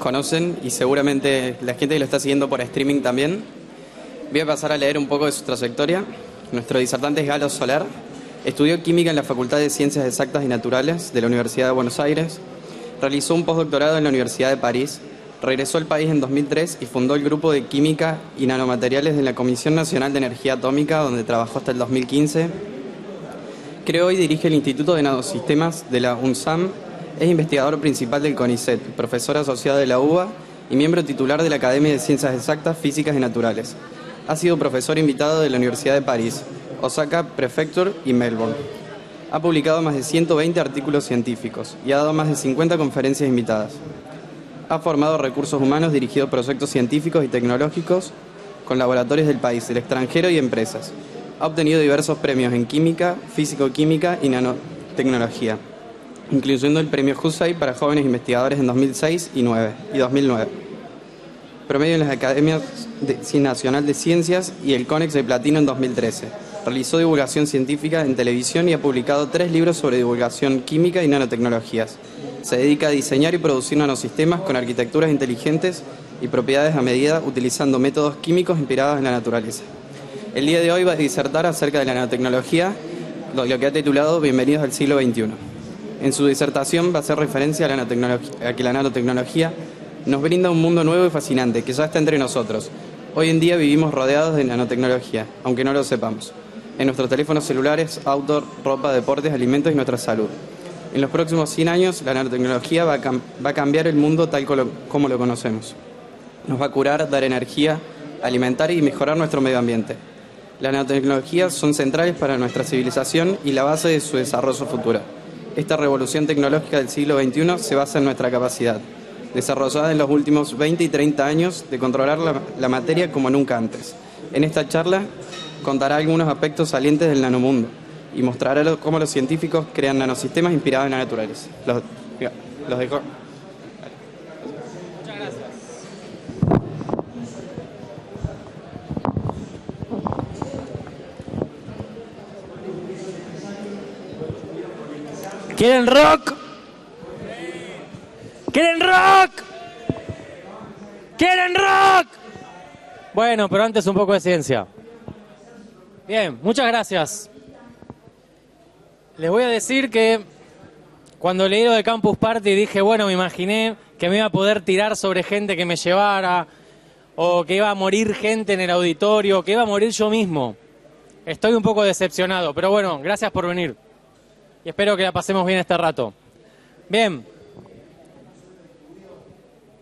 conocen y seguramente la gente que lo está siguiendo por streaming también. Voy a pasar a leer un poco de su trayectoria. Nuestro disertante es Galo Soler. Estudió química en la Facultad de Ciencias Exactas y Naturales de la Universidad de Buenos Aires. Realizó un postdoctorado en la Universidad de París. Regresó al país en 2003 y fundó el Grupo de Química y Nanomateriales de la Comisión Nacional de Energía Atómica, donde trabajó hasta el 2015. Creó y dirige el Instituto de Nanosistemas de la UNSAM. Es investigador principal del CONICET, profesor asociado de la UBA y miembro titular de la Academia de Ciencias Exactas, Físicas y Naturales. Ha sido profesor invitado de la Universidad de París, Osaka Prefecture y Melbourne. Ha publicado más de 120 artículos científicos y ha dado más de 50 conferencias invitadas. Ha formado recursos humanos dirigido a proyectos científicos y tecnológicos con laboratorios del país, del extranjero y empresas. Ha obtenido diversos premios en química, físico-química y nanotecnología, incluyendo el premio Husey para jóvenes investigadores en 2006 y 2009. Promedio en las Academias Nacional de Ciencias y el CONEX de Platino en 2013. Realizó divulgación científica en televisión y ha publicado 3 libros sobre divulgación química y nanotecnologías. Se dedica a diseñar y producir nanosistemas con arquitecturas inteligentes y propiedades a medida utilizando métodos químicos inspirados en la naturaleza. El día de hoy va a disertar acerca de la nanotecnología, lo que ha titulado Bienvenidos al siglo XXI. En su disertación va a hacer referencia a que la nanotecnología nos brinda un mundo nuevo y fascinante que ya está entre nosotros. Hoy en día vivimos rodeados de nanotecnología, aunque no lo sepamos. En nuestros teléfonos celulares, autos, ropa, deportes, alimentos y nuestra salud. En los próximos 100 años, la nanotecnología va a cambiar el mundo tal como lo conocemos. Nos va a curar, dar energía, alimentar y mejorar nuestro medio ambiente. Las nanotecnologías son centrales para nuestra civilización y la base de su desarrollo futuro. Esta revolución tecnológica del siglo XXI se basa en nuestra capacidad, desarrollada en los últimos 20 y 30 años, de controlar la materia como nunca antes. En esta charla contará algunos aspectos salientes del nanomundo y mostrará cómo los científicos crean nanosistemas inspirados en la naturaleza. Los dejo. Muchas gracias. ¿Quieren rock? ¿Quieren rock? ¿Quieren rock? Bueno, pero antes un poco de ciencia. Bien, muchas gracias. Les voy a decir que cuando leí lo de Campus Party dije, bueno, me imaginé que me iba a poder tirar sobre gente que me llevara, o que iba a morir gente en el auditorio, que iba a morir yo mismo. Estoy un poco decepcionado, pero bueno, gracias por venir. Y espero que la pasemos bien este rato. Bien.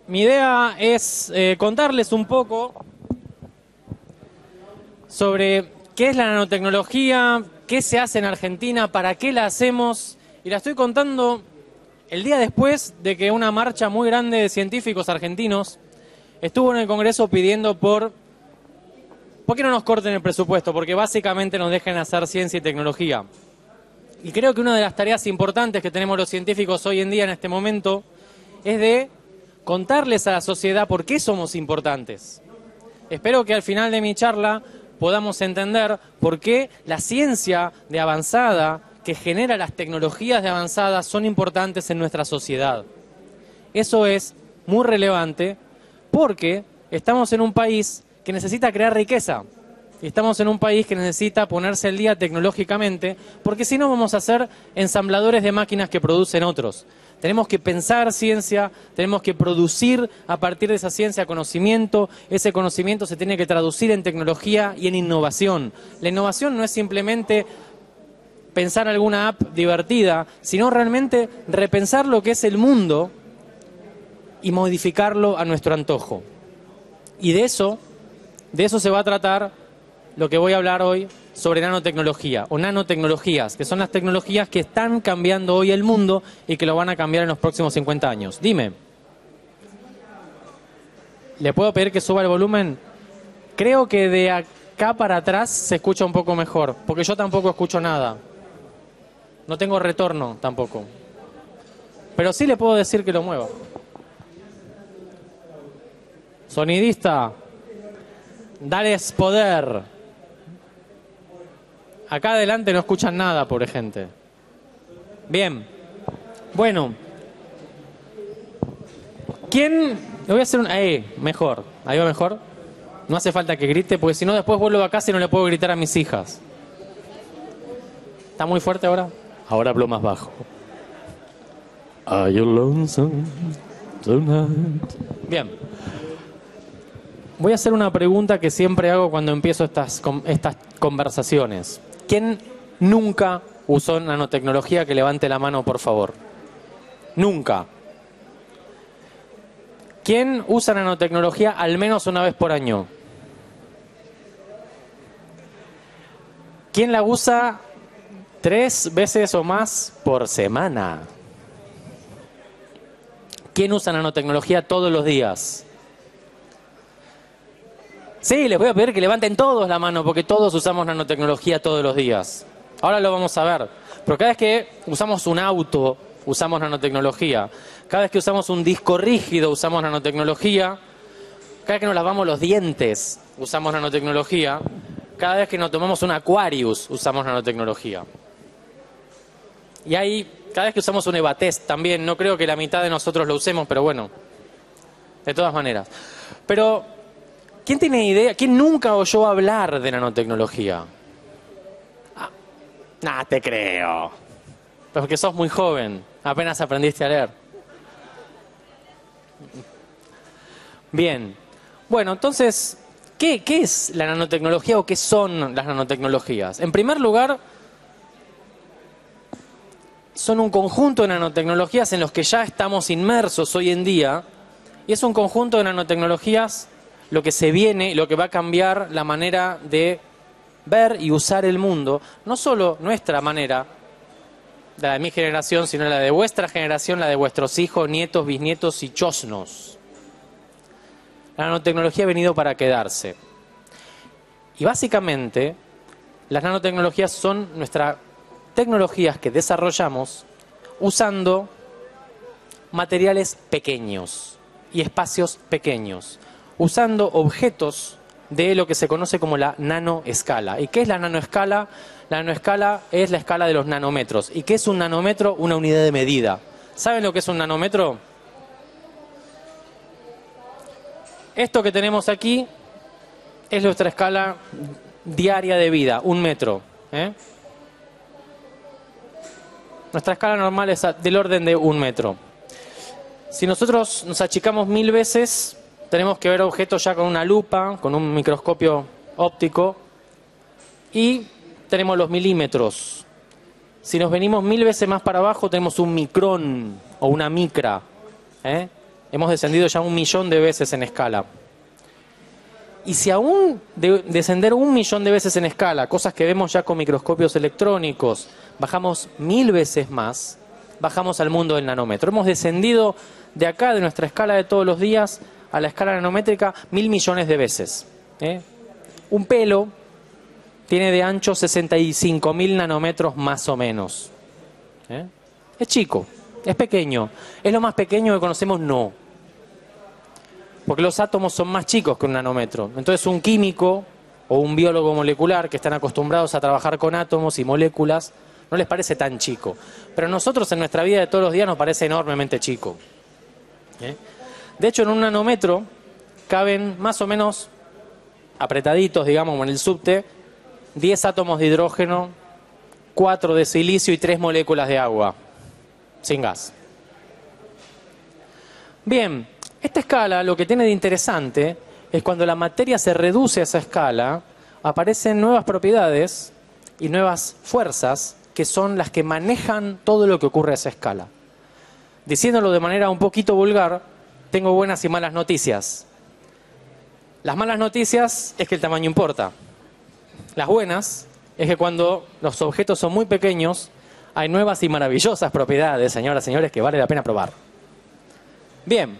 Mi idea es contarles un poco sobre qué es la nanotecnología, qué se hace en Argentina, para qué la hacemos. Y la estoy contando el día después de que una marcha muy grande de científicos argentinos estuvo en el Congreso pidiendo ¿por qué no nos corten el presupuesto? Porque básicamente nos dejen hacer ciencia y tecnología. Y creo que una de las tareas importantes que tenemos los científicos hoy en día en este momento es de contarles a la sociedad por qué somos importantes. Espero que al final de mi charla podamos entender por qué la ciencia de avanzada que genera las tecnologías de avanzada son importantes en nuestra sociedad. Eso es muy relevante porque estamos en un país que necesita crear riqueza. Y estamos en un país que necesita ponerse al día tecnológicamente, porque si no vamos a ser ensambladores de máquinas que producen otros. Tenemos que pensar ciencia, tenemos que producir a partir de esa ciencia conocimiento. Ese conocimiento se tiene que traducir en tecnología y en innovación. La innovación no es simplemente pensar alguna app divertida, sino realmente repensar lo que es el mundo y modificarlo a nuestro antojo. Y de eso se va a tratar lo que voy a hablar hoy sobre nanotecnología o nanotecnologías, que son las tecnologías que están cambiando hoy el mundo y que lo van a cambiar en los próximos 50 años. Dime, ¿le puedo pedir que suba el volumen? Creo que de acá para atrás se escucha un poco mejor, porque yo tampoco escucho nada. No tengo retorno tampoco. Pero sí le puedo decir que lo mueva. Sonidista, dales poder. Acá adelante no escuchan nada, pobre gente. Bien. Bueno. ¿Quién Le voy a hacer un... mejor. Ahí va mejor. No hace falta que grite, porque si no después vuelvo a casa y no le puedo gritar a mis hijas. ¿Está muy fuerte ahora? Ahora hablo más bajo. Are you lonesome tonight? Bien. Voy a hacer una pregunta que siempre hago cuando empiezo estas conversaciones. ¿Quién nunca usó nanotecnología? Que levante la mano, por favor. Nunca. ¿Quién usa nanotecnología al menos una vez por año? ¿Quién la usa 3 veces o más por semana? ¿Quién usa nanotecnología todos los días? Sí, les voy a pedir que levanten todos la mano, porque todos usamos nanotecnología todos los días. Ahora lo vamos a ver. Pero cada vez que usamos un auto, usamos nanotecnología. Cada vez que usamos un disco rígido, usamos nanotecnología. Cada vez que nos lavamos los dientes, usamos nanotecnología. Cada vez que nos tomamos un Aquarius, usamos nanotecnología. Y ahí, cada vez que usamos un Evatest también, no creo que la mitad de nosotros lo usemos, pero bueno, de todas maneras. Pero, ¿quién tiene idea? ¿Quién nunca oyó hablar de nanotecnología? No te creo. Porque sos muy joven, apenas aprendiste a leer. Bien. Bueno, entonces, ¿qué es la nanotecnología o qué son las nanotecnologías? En primer lugar, son un conjunto de nanotecnologías en los que ya estamos inmersos hoy en día, y es un conjunto de nanotecnologías lo que se viene, lo que va a cambiar la manera de ver y usar el mundo, no solo nuestra manera, la de mi generación, sino la de vuestra generación, la de vuestros hijos, nietos, bisnietos y chosnos. La nanotecnología ha venido para quedarse. Y básicamente, las nanotecnologías son nuestras tecnologías que desarrollamos usando materiales pequeños y espacios pequeños, usando objetos de lo que se conoce como la nanoescala. ¿Y qué es la nanoescala? La nanoescala es la escala de los nanómetros. ¿Y qué es un nanómetro? Una unidad de medida. ¿Saben lo que es un nanómetro? Esto que tenemos aquí es nuestra escala diaria de vida, 1 metro. Nuestra escala normal es del orden de 1 metro. Si nosotros nos achicamos 1000 veces, tenemos que ver objetos ya con una lupa, con un microscopio óptico, y tenemos los milímetros. Si nos venimos 1000 veces más para abajo, tenemos un micrón o una micra. Hemos descendido ya 1 millón de veces en escala. Y si aún de descender 1 millón de veces en escala, cosas que vemos ya con microscopios electrónicos, bajamos 1000 veces más, bajamos al mundo del nanómetro. Hemos descendido de acá, de nuestra escala de todos los días, a la escala nanométrica 1000 millones de veces. Un pelo tiene de ancho 65.000 nanómetros más o menos. Es chico, es pequeño. ¿Es lo más pequeño que conocemos? No. Porque los átomos son más chicos que un nanómetro. Entonces un químico o un biólogo molecular que están acostumbrados a trabajar con átomos y moléculas, no les parece tan chico. Pero a nosotros en nuestra vida de todos los días nos parece enormemente chico. De hecho, en un nanómetro caben más o menos apretaditos, digamos, como en el subte, 10 átomos de hidrógeno, 4 de silicio y 3 moléculas de agua, sin gas. Bien, esta escala lo que tiene de interesante es cuando la materia se reduce a esa escala, aparecen nuevas propiedades y nuevas fuerzas que son las que manejan todo lo que ocurre a esa escala. Diciéndolo de manera un poquito vulgar, tengo buenas y malas noticias. Las malas noticias es que el tamaño importa. Las buenas es que cuando los objetos son muy pequeños, hay nuevas y maravillosas propiedades, señoras y señores, que vale la pena probar. Bien,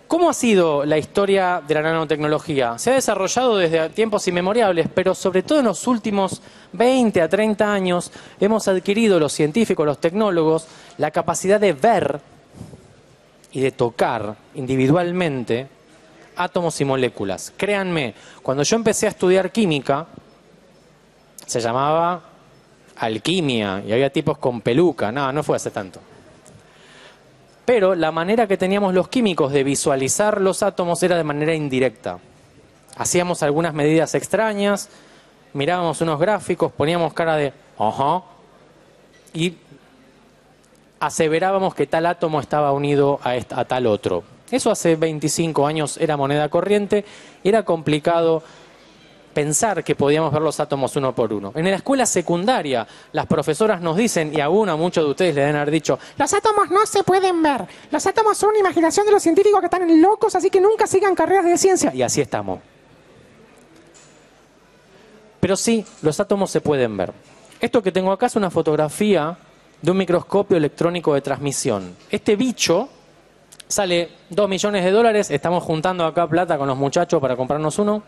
¿cómo ha sido la historia de la nanotecnología? Se ha desarrollado desde tiempos inmemoriales, pero sobre todo en los últimos 20 a 30 años hemos adquirido los científicos, los tecnólogos, la capacidad de ver y de tocar individualmente átomos y moléculas. Créanme, cuando yo empecé a estudiar química, se llamaba alquimia y había tipos con peluca. No fue hace tanto. Pero la manera que teníamos los químicos de visualizar los átomos era de manera indirecta. Hacíamos algunas medidas extrañas, mirábamos unos gráficos, poníamos cara de ajá, y aseverábamos que tal átomo estaba unido a tal otro. Eso hace 25 años era moneda corriente, era complicado pensar que podíamos ver los átomos uno por uno. En la escuela secundaria, las profesoras nos dicen, y aún a muchos de ustedes le deben haber dicho, los átomos no se pueden ver, los átomos son una imaginación de los científicos que están locos, así que nunca sigan carreras de ciencia. Y así estamos. Pero sí, los átomos se pueden ver. Esto que tengo acá es una fotografía de un microscopio electrónico de transmisión. Este bicho sale $2 millones, estamos juntando acá plata con los muchachos para comprarnos uno.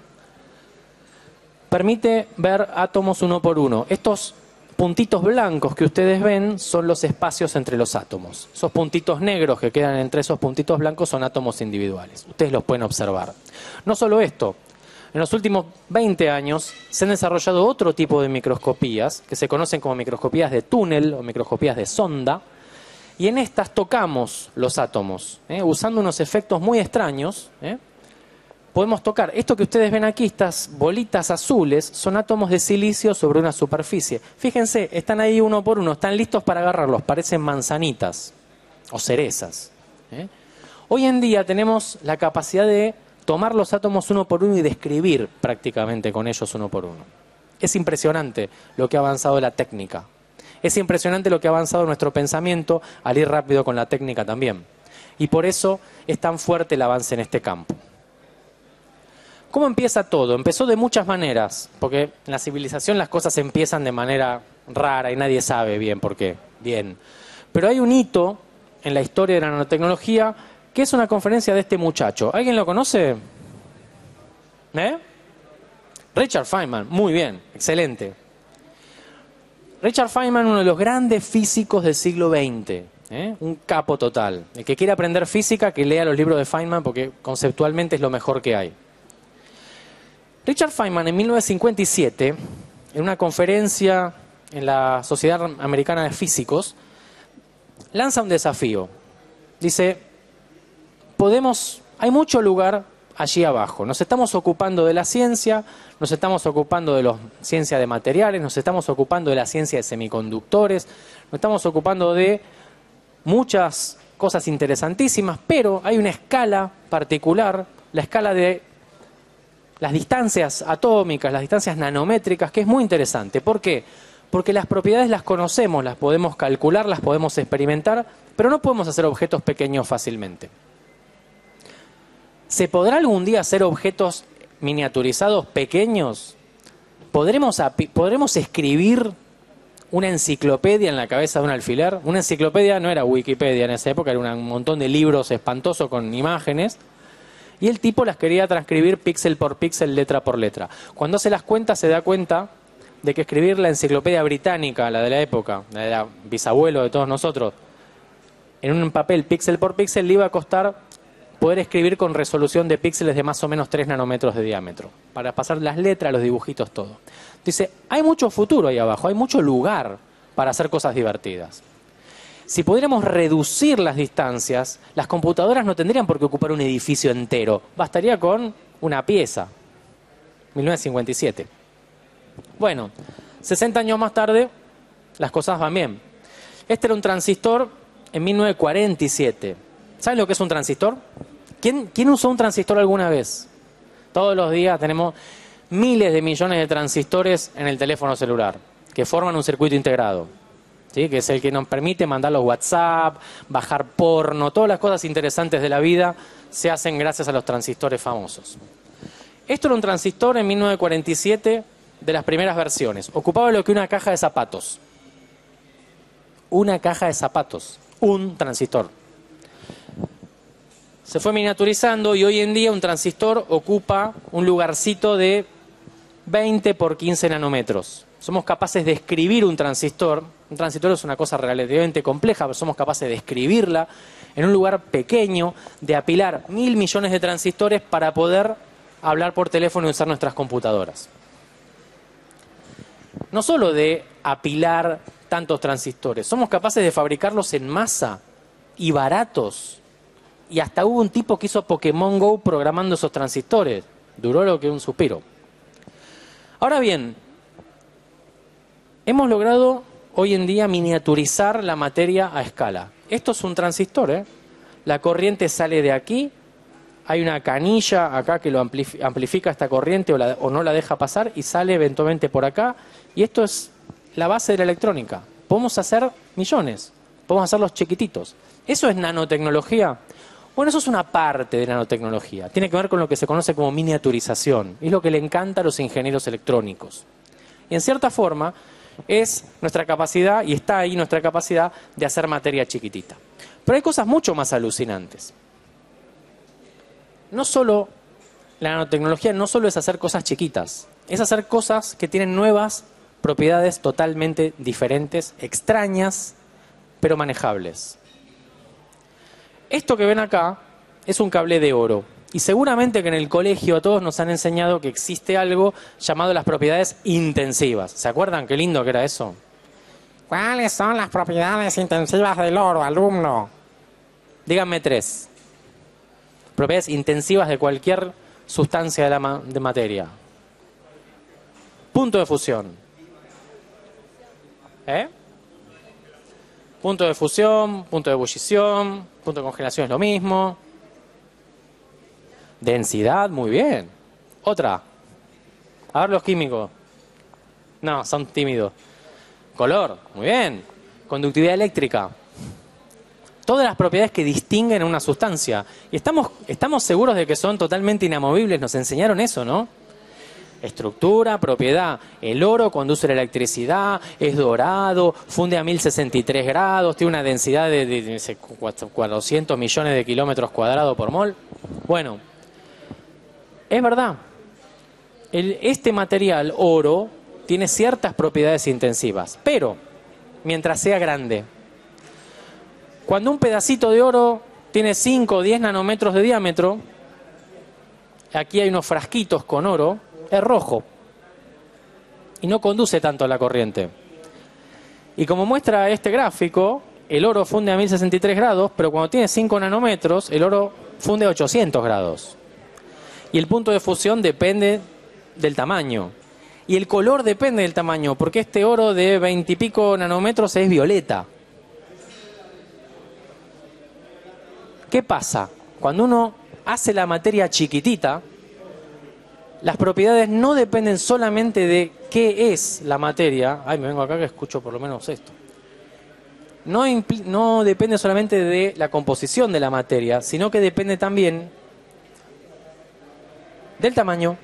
Permite ver átomos uno por uno. Estos puntitos blancos que ustedes ven son los espacios entre los átomos. Esos puntitos negros que quedan entre esos puntitos blancos son átomos individuales. Ustedes los pueden observar. No solo esto. En los últimos 20 años se han desarrollado otro tipo de microscopías que se conocen como microscopías de túnel o microscopías de sonda, y en estas tocamos los átomos, usando unos efectos muy extraños. Podemos tocar, esto que ustedes ven aquí, estas bolitas azules, son átomos de silicio sobre una superficie. Fíjense, están ahí uno por uno, están listos para agarrarlos, parecen manzanitas o cerezas. Hoy en día tenemos la capacidad de tomar los átomos uno por uno y describir prácticamente con ellos uno por uno. Es impresionante lo que ha avanzado la técnica. Es impresionante lo que ha avanzado nuestro pensamiento al ir rápido con la técnica también. Y por eso es tan fuerte el avance en este campo. ¿Cómo empieza todo? Empezó de muchas maneras, porque en la civilización las cosas empiezan de manera rara y nadie sabe bien por qué. Bien. Pero hay un hito en la historia de la nanotecnología que es una conferencia de este muchacho. ¿Alguien lo conoce? Richard Feynman. Muy bien, excelente. Richard Feynman, uno de los grandes físicos del siglo XX. Un capo total. El que quiera aprender física, que lea los libros de Feynman, porque conceptualmente es lo mejor que hay. Richard Feynman, en 1957, en una conferencia en la Sociedad Americana de Físicos, lanza un desafío. Dice, hay mucho lugar allí abajo. Nos estamos ocupando de la ciencia, nos estamos ocupando de la ciencia de materiales, nos estamos ocupando de la ciencia de semiconductores, nos estamos ocupando de muchas cosas interesantísimas, pero hay una escala particular, la escala de las distancias atómicas, las distancias nanométricas, que es muy interesante. ¿Por qué? Porque las propiedades las conocemos, las podemos calcular, las podemos experimentar, pero no podemos hacer objetos pequeños fácilmente. ¿Se podrá algún día hacer objetos miniaturizados pequeños? ¿Podremos escribir una enciclopedia en la cabeza de un alfiler? Una enciclopedia no era Wikipedia en esa época, era un montón de libros espantosos con imágenes. Y el tipo las quería transcribir píxel por píxel, letra por letra. Cuando hace las cuentas se da cuenta de que escribir la enciclopedia británica, la de la época, la de la bisabuelo de todos nosotros, en un papel píxel por píxel le iba a costar poder escribir con resolución de píxeles de más o menos 3 nanómetros de diámetro, para pasar las letras, los dibujitos, todo. Dice, hay mucho futuro ahí abajo, hay mucho lugar para hacer cosas divertidas. Si pudiéramos reducir las distancias, las computadoras no tendrían por qué ocupar un edificio entero. Bastaría con una pieza. 1957. Bueno, 60 años más tarde, las cosas van bien. Este era un transistor en 1947. ¿Saben lo que es un transistor? ¿Quién usó un transistor alguna vez? Todos los días tenemos miles de millones de transistores en el teléfono celular, que forman un circuito integrado. ¿Sí? Que es el que nos permite mandar los WhatsApp, bajar porno, todas las cosas interesantes de la vida se hacen gracias a los transistores famosos. Esto era un transistor en 1947 de las primeras versiones. Ocupaba lo que una caja de zapatos. Una caja de zapatos. Un transistor. Se fue miniaturizando y hoy en día un transistor ocupa un lugarcito de 20 por 15 nanómetros. Somos capaces de escribir un transistor. Un transistor es una cosa relativamente compleja, pero somos capaces de escribirla en un lugar pequeño, de apilar 1.000 millones de transistores para poder hablar por teléfono y usar nuestras computadoras. No solo de apilar tantos transistores, somos capaces de fabricarlos en masa y baratos. Y hasta hubo un tipo que hizo Pokémon Go programando esos transistores. Duró lo que un suspiro. Ahora bien, hemos logrado hoy en día miniaturizar la materia a escala. Esto es un transistor, ¿eh? La corriente sale de aquí, hay una canilla acá que lo amplifica esta corriente o no la deja pasar y sale eventualmente por acá. Y esto es la base de la electrónica. Podemos hacer millones, podemos hacerlos chiquititos. ¿Eso es nanotecnología? Bueno, eso es una parte de nanotecnología. Tiene que ver con lo que se conoce como miniaturización. Es lo que le encanta a los ingenieros electrónicos. Y en cierta forma es nuestra capacidad, y está ahí nuestra capacidad, de hacer materia chiquitita. Pero hay cosas mucho más alucinantes. No solo la nanotecnología no solo es hacer cosas chiquitas, es hacer cosas que tienen nuevas propiedades totalmente diferentes, extrañas, pero manejables. Esto que ven acá es un cable de oro. Y seguramente que en el colegio a todos nos han enseñado que existe algo llamado las propiedades intensivas. ¿Se acuerdan qué lindo que era eso? ¿Cuáles son las propiedades intensivas del oro, alumno? Díganme 3. Propiedades intensivas de cualquier sustancia de materia. Punto de fusión. Punto de fusión, punto de ebullición, punto de congelación es lo mismo. Densidad, muy bien. Otra. A ver los químicos. No, son tímidos. Color, muy bien. Conductividad eléctrica. Todas las propiedades que distinguen una sustancia. Y estamos seguros de que son totalmente inamovibles. Nos enseñaron eso, ¿no? Estructura, propiedad. El oro conduce la electricidad, es dorado, funde a 1063 grados, tiene una densidad de 400 millones de kilómetros cuadrados por mol. Bueno, es verdad. Este material, oro, tiene ciertas propiedades intensivas, pero mientras sea grande. Cuando un pedacito de oro tiene 5 o 10 nanómetros de diámetro, aquí hay unos frasquitos con oro, es rojo y no conduce tanto a la corriente. Y como muestra este gráfico, el oro funde a 1063 grados, pero cuando tiene 5 nanómetros, el oro funde a 800 grados. Y el punto de fusión depende del tamaño. Y el color depende del tamaño, porque este oro de 20 y pico nanómetros es violeta. ¿Qué pasa? Cuando uno hace la materia chiquitita, las propiedades no dependen solamente de qué es la materia. Ay, me vengo acá que escucho por lo menos esto. No depende solamente de la composición de la materia, sino que depende también del tamaño,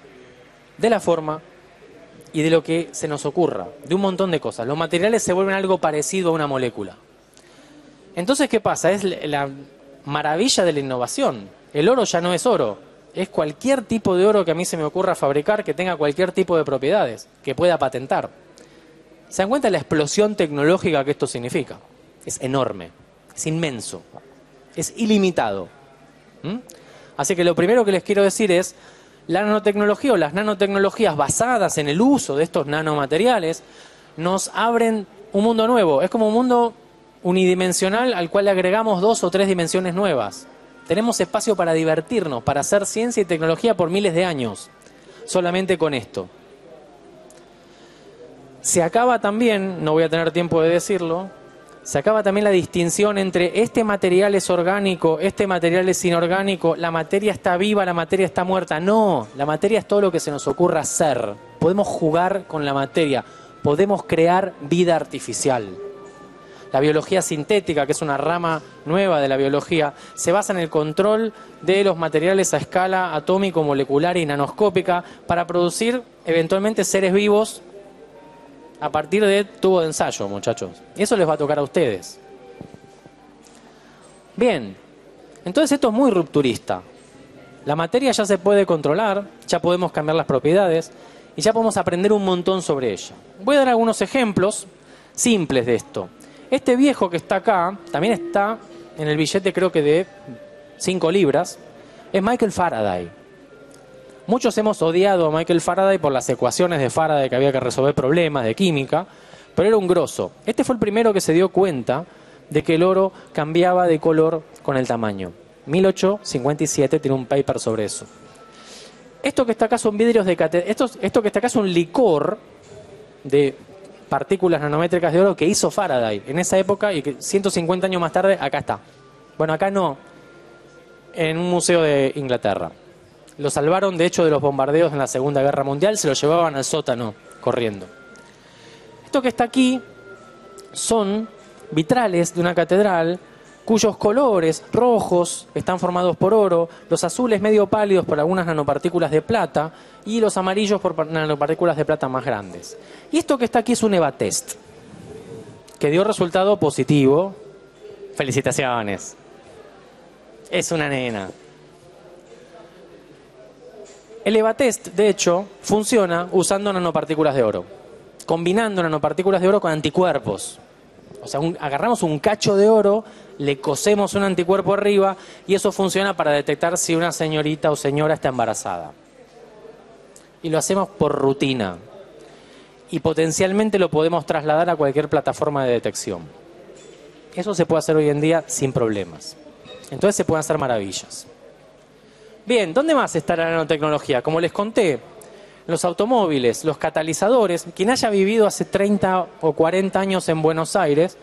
de la forma y de lo que se nos ocurra, de un montón de cosas. Los materiales se vuelven algo parecido a una molécula. Entonces, ¿qué pasa? Es la maravilla de la innovación. El oro ya no es oro. Es cualquier tipo de oro que a mí se me ocurra fabricar que tenga cualquier tipo de propiedades, que pueda patentar. ¿Se dan cuenta de la explosión tecnológica que esto significa? Es enorme, es inmenso, es ilimitado. Así que lo primero que les quiero decir es, la nanotecnología o las nanotecnologías basadas en el uso de estos nanomateriales nos abren un mundo nuevo. Es como un mundo unidimensional al cual le agregamos 2 o 3 dimensiones nuevas. Tenemos espacio para divertirnos, para hacer ciencia y tecnología por miles de años, solamente con esto. Se acaba también, no voy a tener tiempo de decirlo, se acaba también la distinción entre este material es orgánico, este material es inorgánico, la materia está viva, la materia está muerta. No, la materia es todo lo que se nos ocurra hacer. Podemos jugar con la materia, podemos crear vida artificial. La biología sintética, que es una rama nueva de la biología, se basa en el control de los materiales a escala atómico, molecular y nanoscópica para producir eventualmente seres vivos a partir de tubo de ensayo, muchachos. Y eso les va a tocar a ustedes. Bien, entonces esto es muy rupturista. La materia ya se puede controlar, ya podemos cambiar las propiedades y ya podemos aprender un montón sobre ella. Voy a dar algunos ejemplos simples de esto. Este viejo que está acá, también está en el billete creo que de 5 libras, es Michael Faraday. Muchos hemos odiado a Michael Faraday por las ecuaciones de Faraday que había que resolver problemas de química, pero era un grosso. Este fue el primero que se dio cuenta de que el oro cambiaba de color con el tamaño. 1857 tiene un paper sobre eso. Esto que está acá son vidrios de esto que está acá es un licor de partículas nanométricas de oro que hizo Faraday en esa época y que 150 años más tarde acá está. Bueno, acá no, en un museo de Inglaterra. Lo salvaron, de hecho, de los bombardeos en la Segunda Guerra Mundial, se lo llevaban al sótano corriendo. Esto que está aquí son vitrales de una catedral cuyos colores rojos están formados por oro, los azules medio pálidos por algunas nanopartículas de plata y los amarillos por nanopartículas de plata más grandes. Y esto que está aquí es un EVA test, que dio resultado positivo. Felicitaciones. Es una nena. El EVA test, de hecho, funciona usando nanopartículas de oro, combinando nanopartículas de oro con anticuerpos. O sea, agarramos un cacho de oro, le cosemos un anticuerpo arriba y eso funciona para detectar si una señorita o señora está embarazada. Y lo hacemos por rutina. Y potencialmente lo podemos trasladar a cualquier plataforma de detección. Eso se puede hacer hoy en día sin problemas. Entonces se pueden hacer maravillas. Bien, ¿dónde más está la nanotecnología? Como les conté, los automóviles, los catalizadores. Quien haya vivido hace 30 o 40 años en Buenos Aires,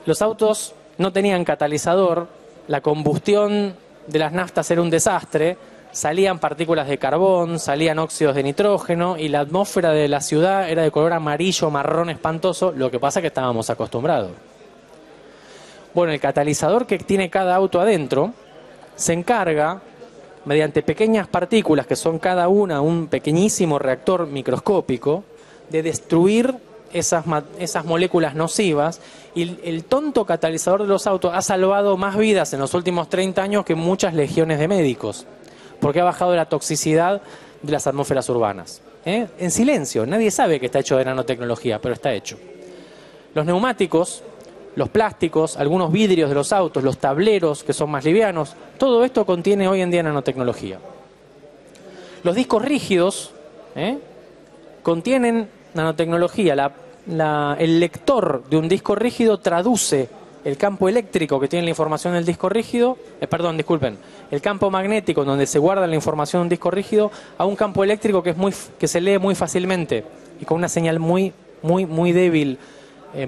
los autos no tenían catalizador, la combustión de las naftas era un desastre, salían partículas de carbón, salían óxidos de nitrógeno y la atmósfera de la ciudad era de color amarillo, marrón espantoso, lo que pasa es que estábamos acostumbrados. Bueno, el catalizador que tiene cada auto adentro se encarga, mediante pequeñas partículas que son cada una un pequeñísimo reactor microscópico, de destruir esas moléculas nocivas, y el tonto catalizador de los autos ha salvado más vidas en los últimos 30 años que muchas legiones de médicos, porque ha bajado la toxicidad de las atmósferas urbanas. En silencio, nadie sabe que está hecho de nanotecnología, pero está hecho. Los neumáticos, los plásticos, algunos vidrios de los autos, los tableros que son más livianos, todo esto contiene hoy en día nanotecnología. Los discos rígidos contienen nanotecnología. El lector de un disco rígido traduce el campo eléctrico que tiene la información del disco rígido, el campo magnético donde se guarda la información de un disco rígido a un campo eléctrico que se lee muy fácilmente y con una señal muy débil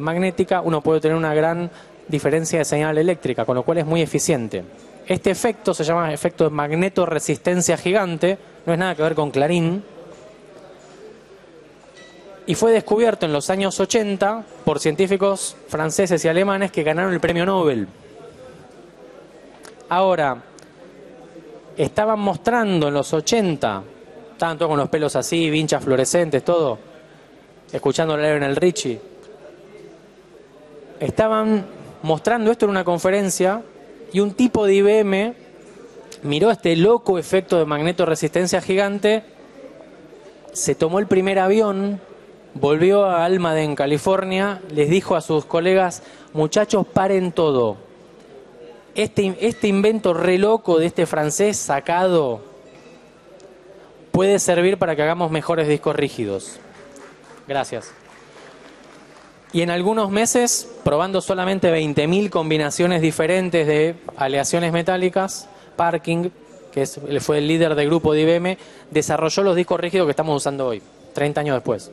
magnética, uno puede tener una gran diferencia de señal eléctrica, con lo cual es muy eficiente. Este efecto se llama efecto de magnetoresistencia gigante, no es nada que ver con Clarín, y fue descubierto en los años 80 por científicos franceses y alemanes que ganaron el premio Nobel. Ahora, estaban mostrando en los 80, estaban todos con los pelos así, vinchas fluorescentes, todo, escuchando a Lionel Richie. Estaban mostrando esto en una conferencia y un tipo de IBM miró este loco efecto de magnetoresistencia gigante, se tomó el primer avión, volvió a Almaden, California, les dijo a sus colegas: muchachos, paren todo. Este invento re loco de este francés sacado puede servir para que hagamos mejores discos rígidos. Gracias. Y en algunos meses, probando solamente 20.000 combinaciones diferentes de aleaciones metálicas, Parking, que fue el líder del grupo de IBM, desarrolló los discos rígidos que estamos usando hoy, 30 años después.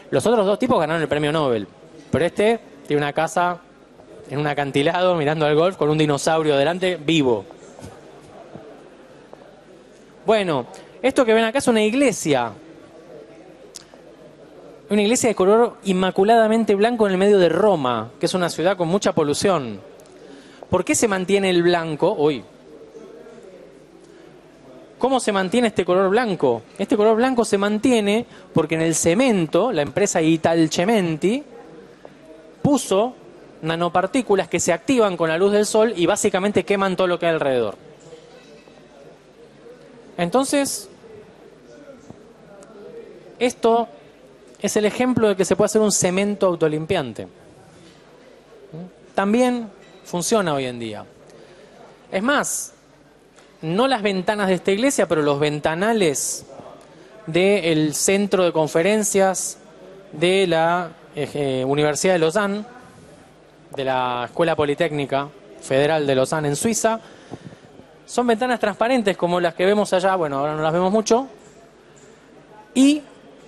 Los otros dos tipos ganaron el premio Nobel, pero este tiene una casa en un acantilado mirando al golf con un dinosaurio delante vivo. Bueno, esto que ven acá es una iglesia. Una iglesia de color inmaculadamente blanco en el medio de Roma, que es una ciudad con mucha polución. ¿Por qué se mantiene el blanco? ¿Cómo se mantiene este color blanco? Este color blanco se mantiene porque en el cemento, la empresa Italcementi puso nanopartículas que se activan con la luz del sol y básicamente queman todo lo que hay alrededor. Entonces, esto es el ejemplo de que se puede hacer un cemento autolimpiante. También funciona hoy en día. Es más, no las ventanas de esta iglesia, pero los ventanales del centro de conferencias de la Universidad de Lausanne, de la Escuela Politécnica Federal de Lausanne en Suiza. Son ventanas transparentes como las que vemos allá, bueno, ahora no las vemos mucho. Y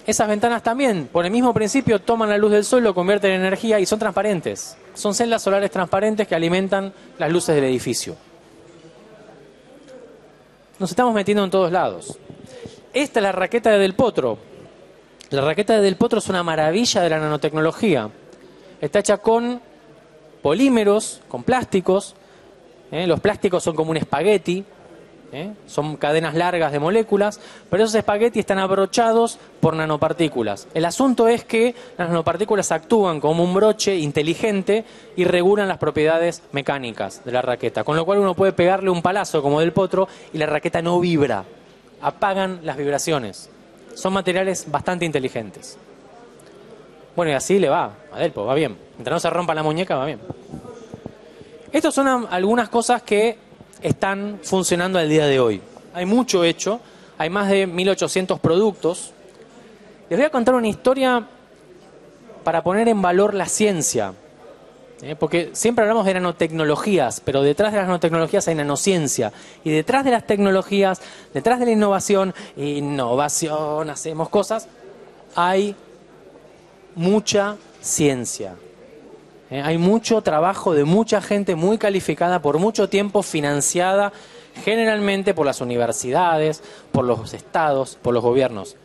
esas ventanas también, por el mismo principio, toman la luz del sol, lo convierten en energía y son transparentes. Son celdas solares transparentes que alimentan las luces del edificio. Nos estamos metiendo en todos lados. Esta es la raqueta de Del Potro. La raqueta de Del Potro es una maravilla de la nanotecnología. Está hecha con polímeros, con plásticos. Los plásticos son como un espagueti. Son cadenas largas de moléculas, pero esos espaguetis están abrochados por nanopartículas. El asunto es que las nanopartículas actúan como un broche inteligente y regulan las propiedades mecánicas de la raqueta, con lo cual uno puede pegarle un palazo como Del Potro y la raqueta no vibra, apagan las vibraciones. Son materiales bastante inteligentes. Bueno, y así le va a Delpo, va bien. Mientras no se rompa la muñeca, va bien. Estas son algunas cosas que están funcionando al día de hoy. Hay mucho hecho, hay más de 1800 productos. Les voy a contar una historia para poner en valor la ciencia, porque siempre hablamos de nanotecnologías, pero detrás de las nanotecnologías hay nanociencia, y detrás de las tecnologías, detrás de la innovación, hacemos cosas, hay mucha ciencia. Hay mucho trabajo de mucha gente muy calificada por mucho tiempo, financiada generalmente por las universidades, por los estados, por los gobiernos.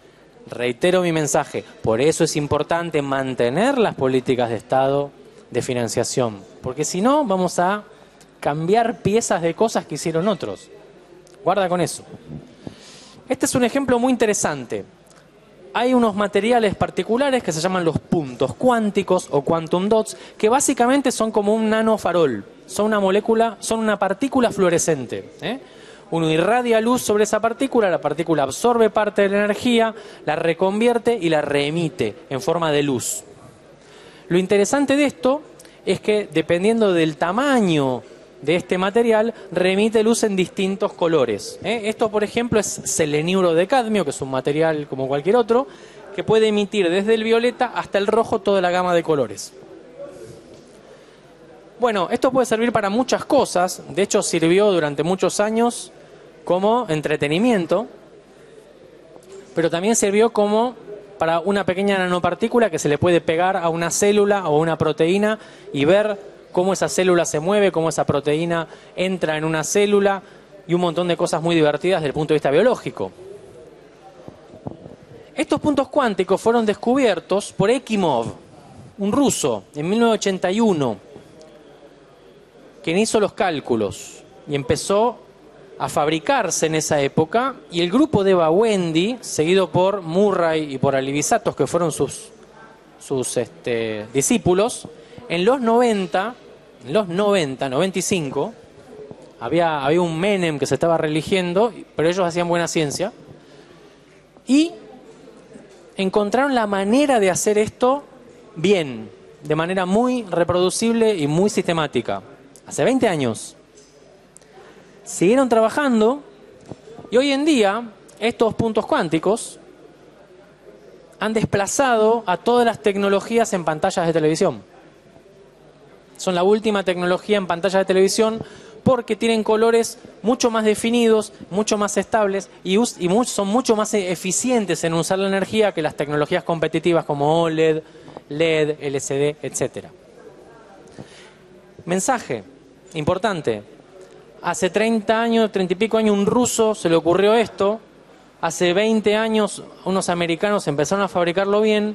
Reitero mi mensaje, por eso es importante mantener las políticas de Estado de financiación, porque si no vamos a cambiar piezas de cosas que hicieron otros. Guarda con eso. Este es un ejemplo muy interesante. Hay unos materiales particulares que se llaman los puntos cuánticos o quantum dots, que básicamente son como un nanofarol. Son una molécula, son una partícula fluorescente. Uno irradia luz sobre esa partícula, la partícula absorbe parte de la energía, la reconvierte y la reemite en forma de luz. Lo interesante de esto es que dependiendo del tamaño de este material, remite luz en distintos colores. Esto, por ejemplo, es seleniuro de cadmio, que es un material como cualquier otro, que puede emitir desde el violeta hasta el rojo toda la gama de colores. Bueno, esto puede servir para muchas cosas. De hecho, sirvió durante muchos años como entretenimiento, pero también sirvió como para una pequeña nanopartícula que se le puede pegar a una célula o una proteína y ver cómo esa célula se mueve, cómo esa proteína entra en una célula y un montón de cosas muy divertidas desde el punto de vista biológico. Estos puntos cuánticos fueron descubiertos por Ekimov, un ruso, en 1981, quien hizo los cálculos y empezó a fabricarse en esa época, y el grupo de Eva Wendy, seguido por Murray y por Alivisatos, que fueron sus discípulos, en los 95, había un Menem que se estaba reeligiendo, pero ellos hacían buena ciencia, y encontraron la manera de hacer esto bien, de manera muy reproducible y muy sistemática. Hace 20 años. Siguieron trabajando, y hoy en día estos puntos cuánticos han desplazado a todas las tecnologías en pantallas de televisión. Son la última tecnología en pantallas de televisión porque tienen colores mucho más definidos, mucho más estables y son mucho más eficientes en usar la energía que las tecnologías competitivas como OLED, LED, LCD, etc. Mensaje importante. Hace 30 años, 30 y pico años, un ruso se le ocurrió esto. Hace 20 años, unos americanos empezaron a fabricarlo bien.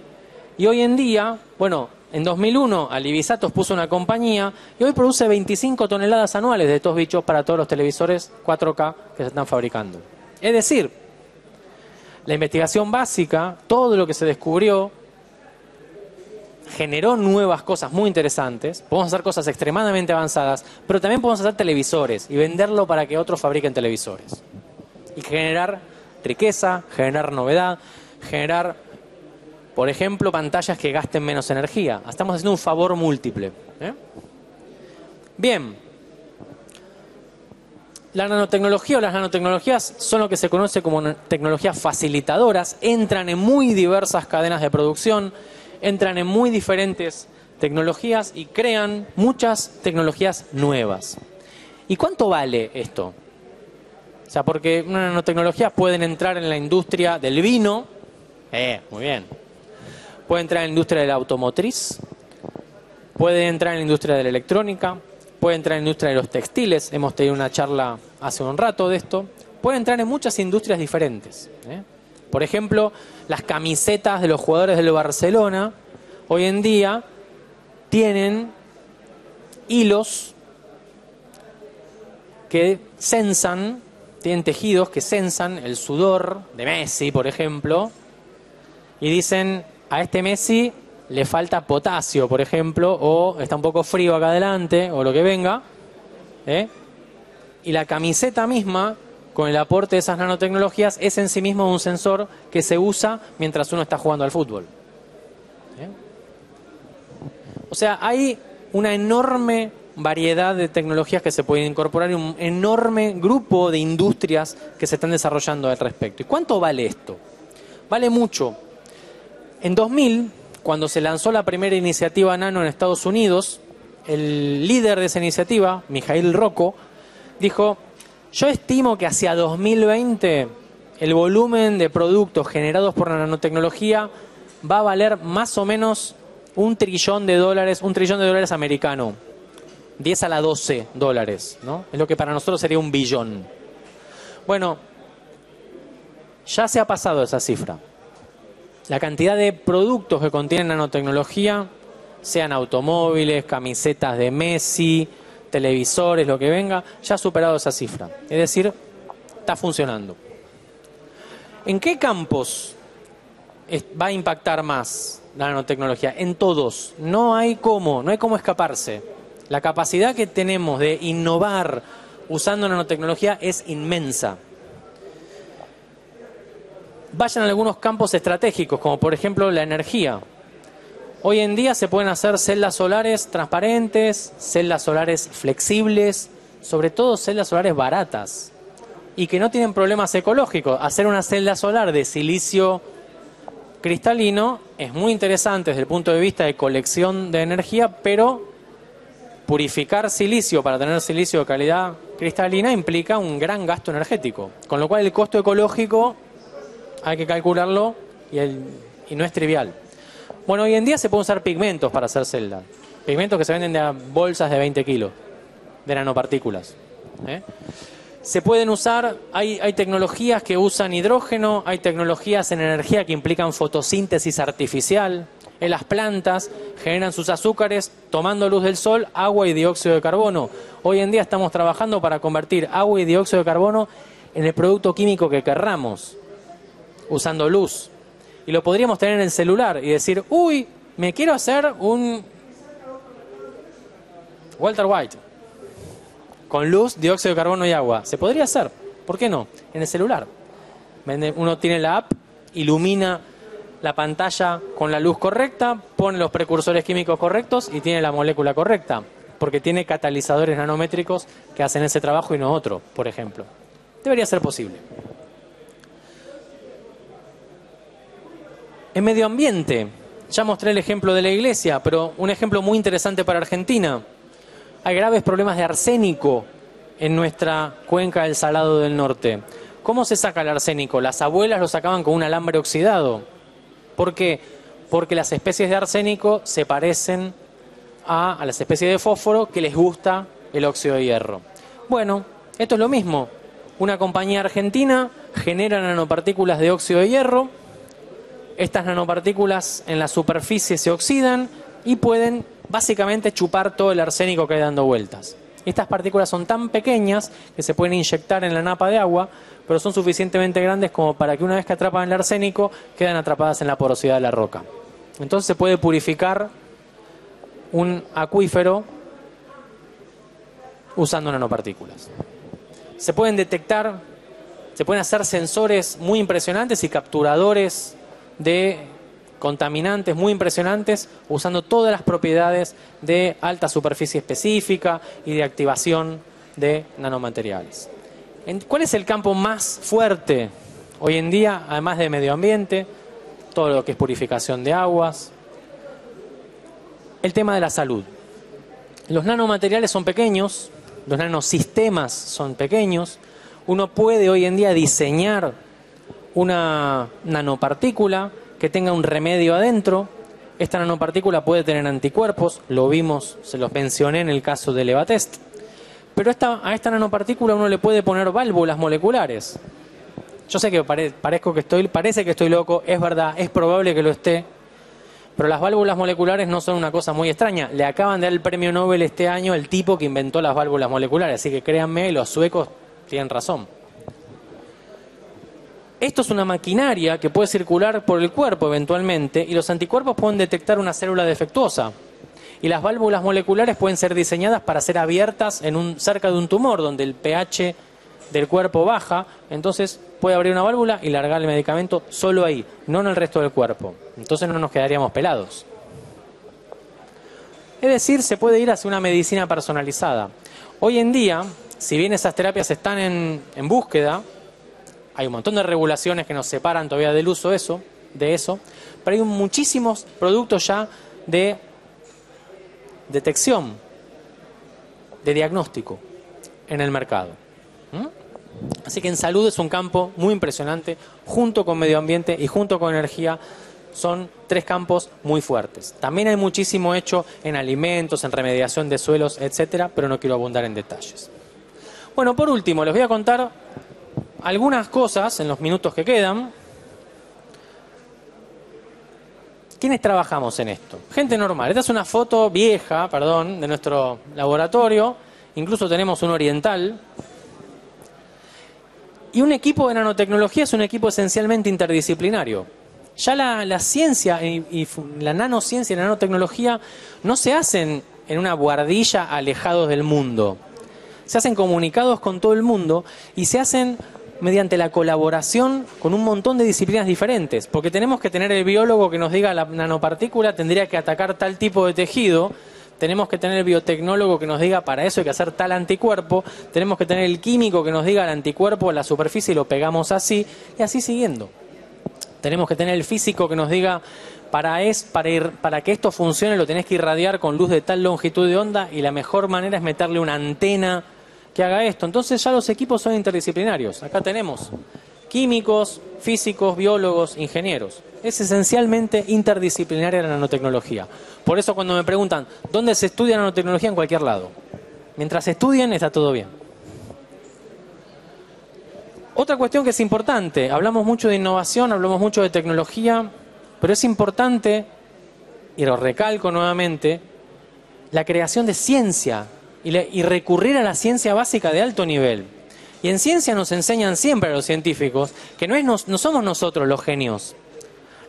Y hoy en día, bueno, en 2001, Alivisatos puso una compañía y hoy produce 25 toneladas anuales de estos bichos para todos los televisores 4K que se están fabricando. Es decir, la investigación básica, todo lo que se descubrió, generó nuevas cosas muy interesantes. Podemos hacer cosas extremadamente avanzadas, pero también podemos hacer televisores y venderlo para que otros fabriquen televisores. Y generar riqueza, generar novedad, generar, por ejemplo, pantallas que gasten menos energía. Estamos haciendo un favor múltiple. Bien. La nanotecnología o las nanotecnologías son lo que se conoce como tecnologías facilitadoras. Entran en muy diversas cadenas de producción, entran en muy diferentes tecnologías y crean muchas tecnologías nuevas. ¿Y cuánto vale esto? O sea, porque unas nanotecnologías pueden entrar en la industria del vino, muy bien. Puede entrar en la industria de la automotriz, puede entrar en la industria de la electrónica, puede entrar en la industria de los textiles, hemos tenido una charla hace un rato de esto, puede entrar en muchas industrias diferentes. Por ejemplo, las camisetas de los jugadores del Barcelona hoy en día tienen hilos que sensan, tienen tejidos que sensan el sudor de Messi, por ejemplo, y dicen, a este Messi le falta potasio, por ejemplo, o está un poco frío acá adelante, o lo que venga, y la camiseta misma, con el aporte de esas nanotecnologías, es en sí mismo un sensor que se usa mientras uno está jugando al fútbol. O sea, hay una enorme variedad de tecnologías que se pueden incorporar y un enorme grupo de industrias que se están desarrollando al respecto. ¿Y cuánto vale esto? Vale mucho. En 2000, cuando se lanzó la primera iniciativa nano en Estados Unidos, el líder de esa iniciativa, Mijail Rocco, dijo: yo estimo que hacia 2020 el volumen de productos generados por la nanotecnología va a valer más o menos $1 trillón, $1 trillón americano. 10 a la 12 dólares, ¿no? Es lo que para nosotros sería $1 billón. Bueno, ya se ha pasado esa cifra. La cantidad de productos que contienen nanotecnología, sean automóviles, camisetas de Messi, televisores, lo que venga, ya ha superado esa cifra. Es decir, está funcionando. ¿En qué campos va a impactar más la nanotecnología? En todos. No hay cómo escaparse. La capacidad que tenemos de innovar usando nanotecnología es inmensa. Vayan a algunos campos estratégicos, como por ejemplo la energía. Hoy en día se pueden hacer celdas solares transparentes, celdas solares flexibles, sobre todo celdas solares baratas y que no tienen problemas ecológicos. Hacer una celda solar de silicio cristalino es muy interesante desde el punto de vista de colección de energía, pero purificar silicio para tener silicio de calidad cristalina implica un gran gasto energético, con lo cual el costo ecológico hay que calcularlo y no es trivial. Bueno, hoy en día se pueden usar pigmentos para hacer celdas, pigmentos que se venden de bolsas de 20 kilos de nanopartículas. Se pueden usar, hay tecnologías que usan hidrógeno, hay tecnologías en energía que implican fotosíntesis artificial. En las plantas generan sus azúcares tomando luz del sol, agua y dióxido de carbono. Hoy en día estamos trabajando para convertir agua y dióxido de carbono en el producto químico que querramos, usando luz. Y lo podríamos tener en el celular y decir, uy, me quiero hacer un Walter White con luz, dióxido de carbono y agua. Se podría hacer, ¿por qué no? En el celular. Uno tiene la app, ilumina la pantalla con la luz correcta, pone los precursores químicos correctos y tiene la molécula correcta, porque tiene catalizadores nanométricos que hacen ese trabajo y no otro, por ejemplo. Debería ser posible. En medio ambiente, ya mostré el ejemplo de la iglesia, pero un ejemplo muy interesante para Argentina. Hay graves problemas de arsénico en nuestra cuenca del Salado del Norte. ¿Cómo se saca el arsénico? Las abuelas lo sacaban con un alambre oxidado. ¿Por qué? Porque las especies de arsénico se parecen a las especies de fósforo que les gusta el óxido de hierro. Bueno, esto es lo mismo. Una compañía argentina genera nanopartículas de óxido de hierro. Estas nanopartículas en la superficie se oxidan y pueden básicamente chupar todo el arsénico que hay dando vueltas. Estas partículas son tan pequeñas que se pueden inyectar en la napa de agua, pero son suficientemente grandes como para que una vez que atrapan el arsénico, quedan atrapadas en la porosidad de la roca. Entonces se puede purificar un acuífero usando nanopartículas. Se pueden detectar, se pueden hacer sensores muy impresionantes y capturadores de contaminantes muy impresionantes usando todas las propiedades de alta superficie específica y de activación de nanomateriales. ¿Cuál es el campo más fuerte hoy en día, además de medio ambiente? Todo lo que es purificación de aguas. el tema de la salud. Los nanomateriales son pequeños, los nanosistemas son pequeños. Uno puede hoy en día diseñar una nanopartícula que tenga un remedio adentro. Esta nanopartícula puede tener anticuerpos, lo vimos, se los mencioné en el caso del EvaTest. Pero a esta nanopartícula uno le puede poner válvulas moleculares. Yo sé que parece que estoy loco, es verdad, es probable que lo esté. Pero las válvulas moleculares no son una cosa muy extraña. Le acaban de dar el premio Nobel este año al tipo que inventó las válvulas moleculares. Así que créanme, los suecos tienen razón. Esto es una maquinaria que puede circular por el cuerpo eventualmente y los anticuerpos pueden detectar una célula defectuosa. Y las válvulas moleculares pueden ser diseñadas para ser abiertas cerca de un tumor donde el pH del cuerpo baja, entonces puede abrir una válvula y largar el medicamento solo ahí, no en el resto del cuerpo. Entonces no nos quedaríamos pelados. Es decir, se puede ir hacia una medicina personalizada. Hoy en día, si bien esas terapias están en búsqueda, hay un montón de regulaciones que nos separan todavía del uso de eso, pero hay muchísimos productos ya de detección, de diagnóstico en el mercado. Así que en salud es un campo muy impresionante, junto con medio ambiente y junto con energía, son tres campos muy fuertes. También hay muchísimo hecho en alimentos, en remediación de suelos, etcétera, pero no quiero abundar en detalles. Bueno, por último, les voy a contar algunas cosas en los minutos que quedan. ¿Quiénes trabajamos en esto? Gente normal. Esta es una foto vieja, de nuestro laboratorio. Incluso tenemos un oriental. Y un equipo de nanotecnología es un equipo esencialmente interdisciplinario. Ya la ciencia y la nanociencia y la nanotecnología no se hacen en una buhardilla alejados del mundo. Se hacen comunicados con todo el mundo y se hacen mediante la colaboración con un montón de disciplinas diferentes. Porque tenemos que tener el biólogo que nos diga la nanopartícula tendría que atacar tal tipo de tejido. Tenemos que tener el biotecnólogo que nos diga para eso hay que hacer tal anticuerpo. Tenemos que tener el químico que nos diga el anticuerpo a la superficie y lo pegamos así. Y así siguiendo. Tenemos que tener el físico que nos diga para que esto funcione lo tenés que irradiar con luz de tal longitud de onda y la mejor manera es meterle una antena que haga esto. Entonces ya los equipos son interdisciplinarios. Acá tenemos químicos, físicos, biólogos, ingenieros. Es esencialmente interdisciplinaria la nanotecnología. Por eso cuando me preguntan, ¿dónde se estudia nanotecnología? En cualquier lado. Mientras estudien, está todo bien. Otra cuestión que es importante, hablamos mucho de innovación, hablamos mucho de tecnología, pero es importante, y lo recalco nuevamente, la creación de ciencia y recurrir a la ciencia básica de alto nivel. Y en ciencia nos enseñan siempre a los científicos que no somos nosotros los genios.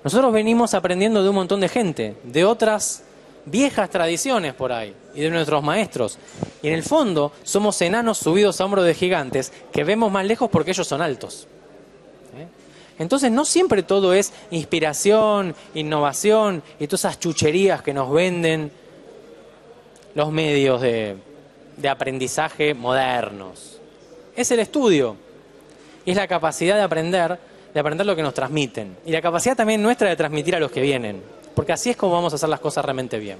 Nosotros venimos aprendiendo de un montón de gente, de otras viejas tradiciones por ahí, y de nuestros maestros. Y en el fondo somos enanos subidos a hombros de gigantes que vemos más lejos porque ellos son altos. Entonces no siempre todo es inspiración, innovación y todas esas chucherías que nos venden los medios de aprendizaje modernos. Es el estudio, y es la capacidad de aprender lo que nos transmiten. Y la capacidad también nuestra de transmitir a los que vienen. Porque así es como vamos a hacer las cosas realmente bien.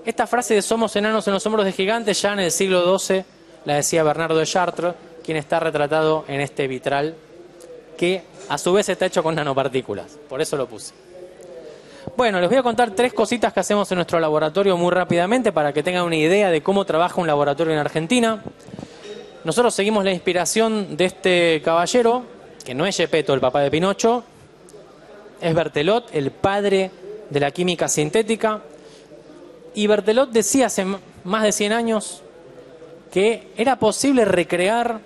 Esta frase de somos enanos en los hombros de gigantes ya en el siglo XII la decía Bernardo de Chartres, quien está retratado en este vitral, que a su vez está hecho con nanopartículas. Por eso lo puse. Bueno, les voy a contar tres cositas que hacemos en nuestro laboratorio muy rápidamente para que tengan una idea de cómo trabaja un laboratorio en Argentina. Nosotros seguimos la inspiración de este caballero, que no es Gepetto, el papá de Pinocho, es Berthelot, el padre de la química sintética. Y Berthelot decía hace más de 100 años que era posible recrear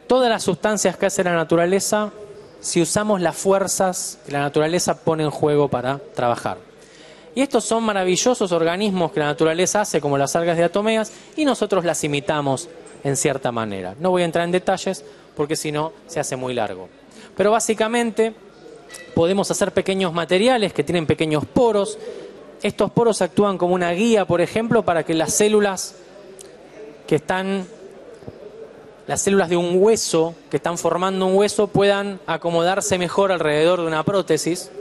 todas las sustancias que hace la naturaleza si usamos las fuerzas que la naturaleza pone en juego para trabajar. Y estos son maravillosos organismos que la naturaleza hace, como las algas diatomeas, y nosotros las imitamos en cierta manera. No voy a entrar en detalles porque si no se hace muy largo. Pero básicamente podemos hacer pequeños materiales que tienen pequeños poros. Estos poros actúan como una guía, por ejemplo, para que las células de un hueso, que están formando un hueso, puedan acomodarse mejor alrededor de una prótesis.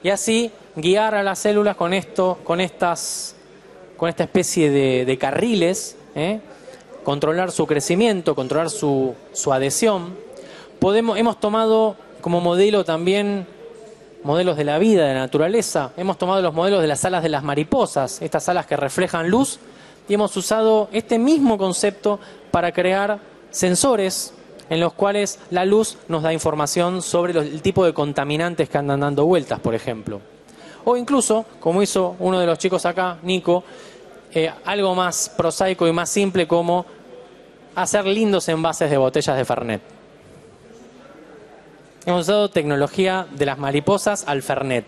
y así guiar a las células con esta especie de carriles, controlar su crecimiento, controlar su adhesión. Hemos tomado como modelo también modelos de la vida, de la naturaleza. Hemos tomado los modelos de las alas de las mariposas, estas alas que reflejan luz, y hemos usado este mismo concepto para crear sensores en los cuales la luz nos da información sobre el tipo de contaminantes que andan dando vueltas, por ejemplo. O incluso, como hizo uno de los chicos acá, Nico, algo más prosaico y más simple como hacer lindos envases de botellas de Fernet. Hemos usado tecnología de las mariposas al Fernet.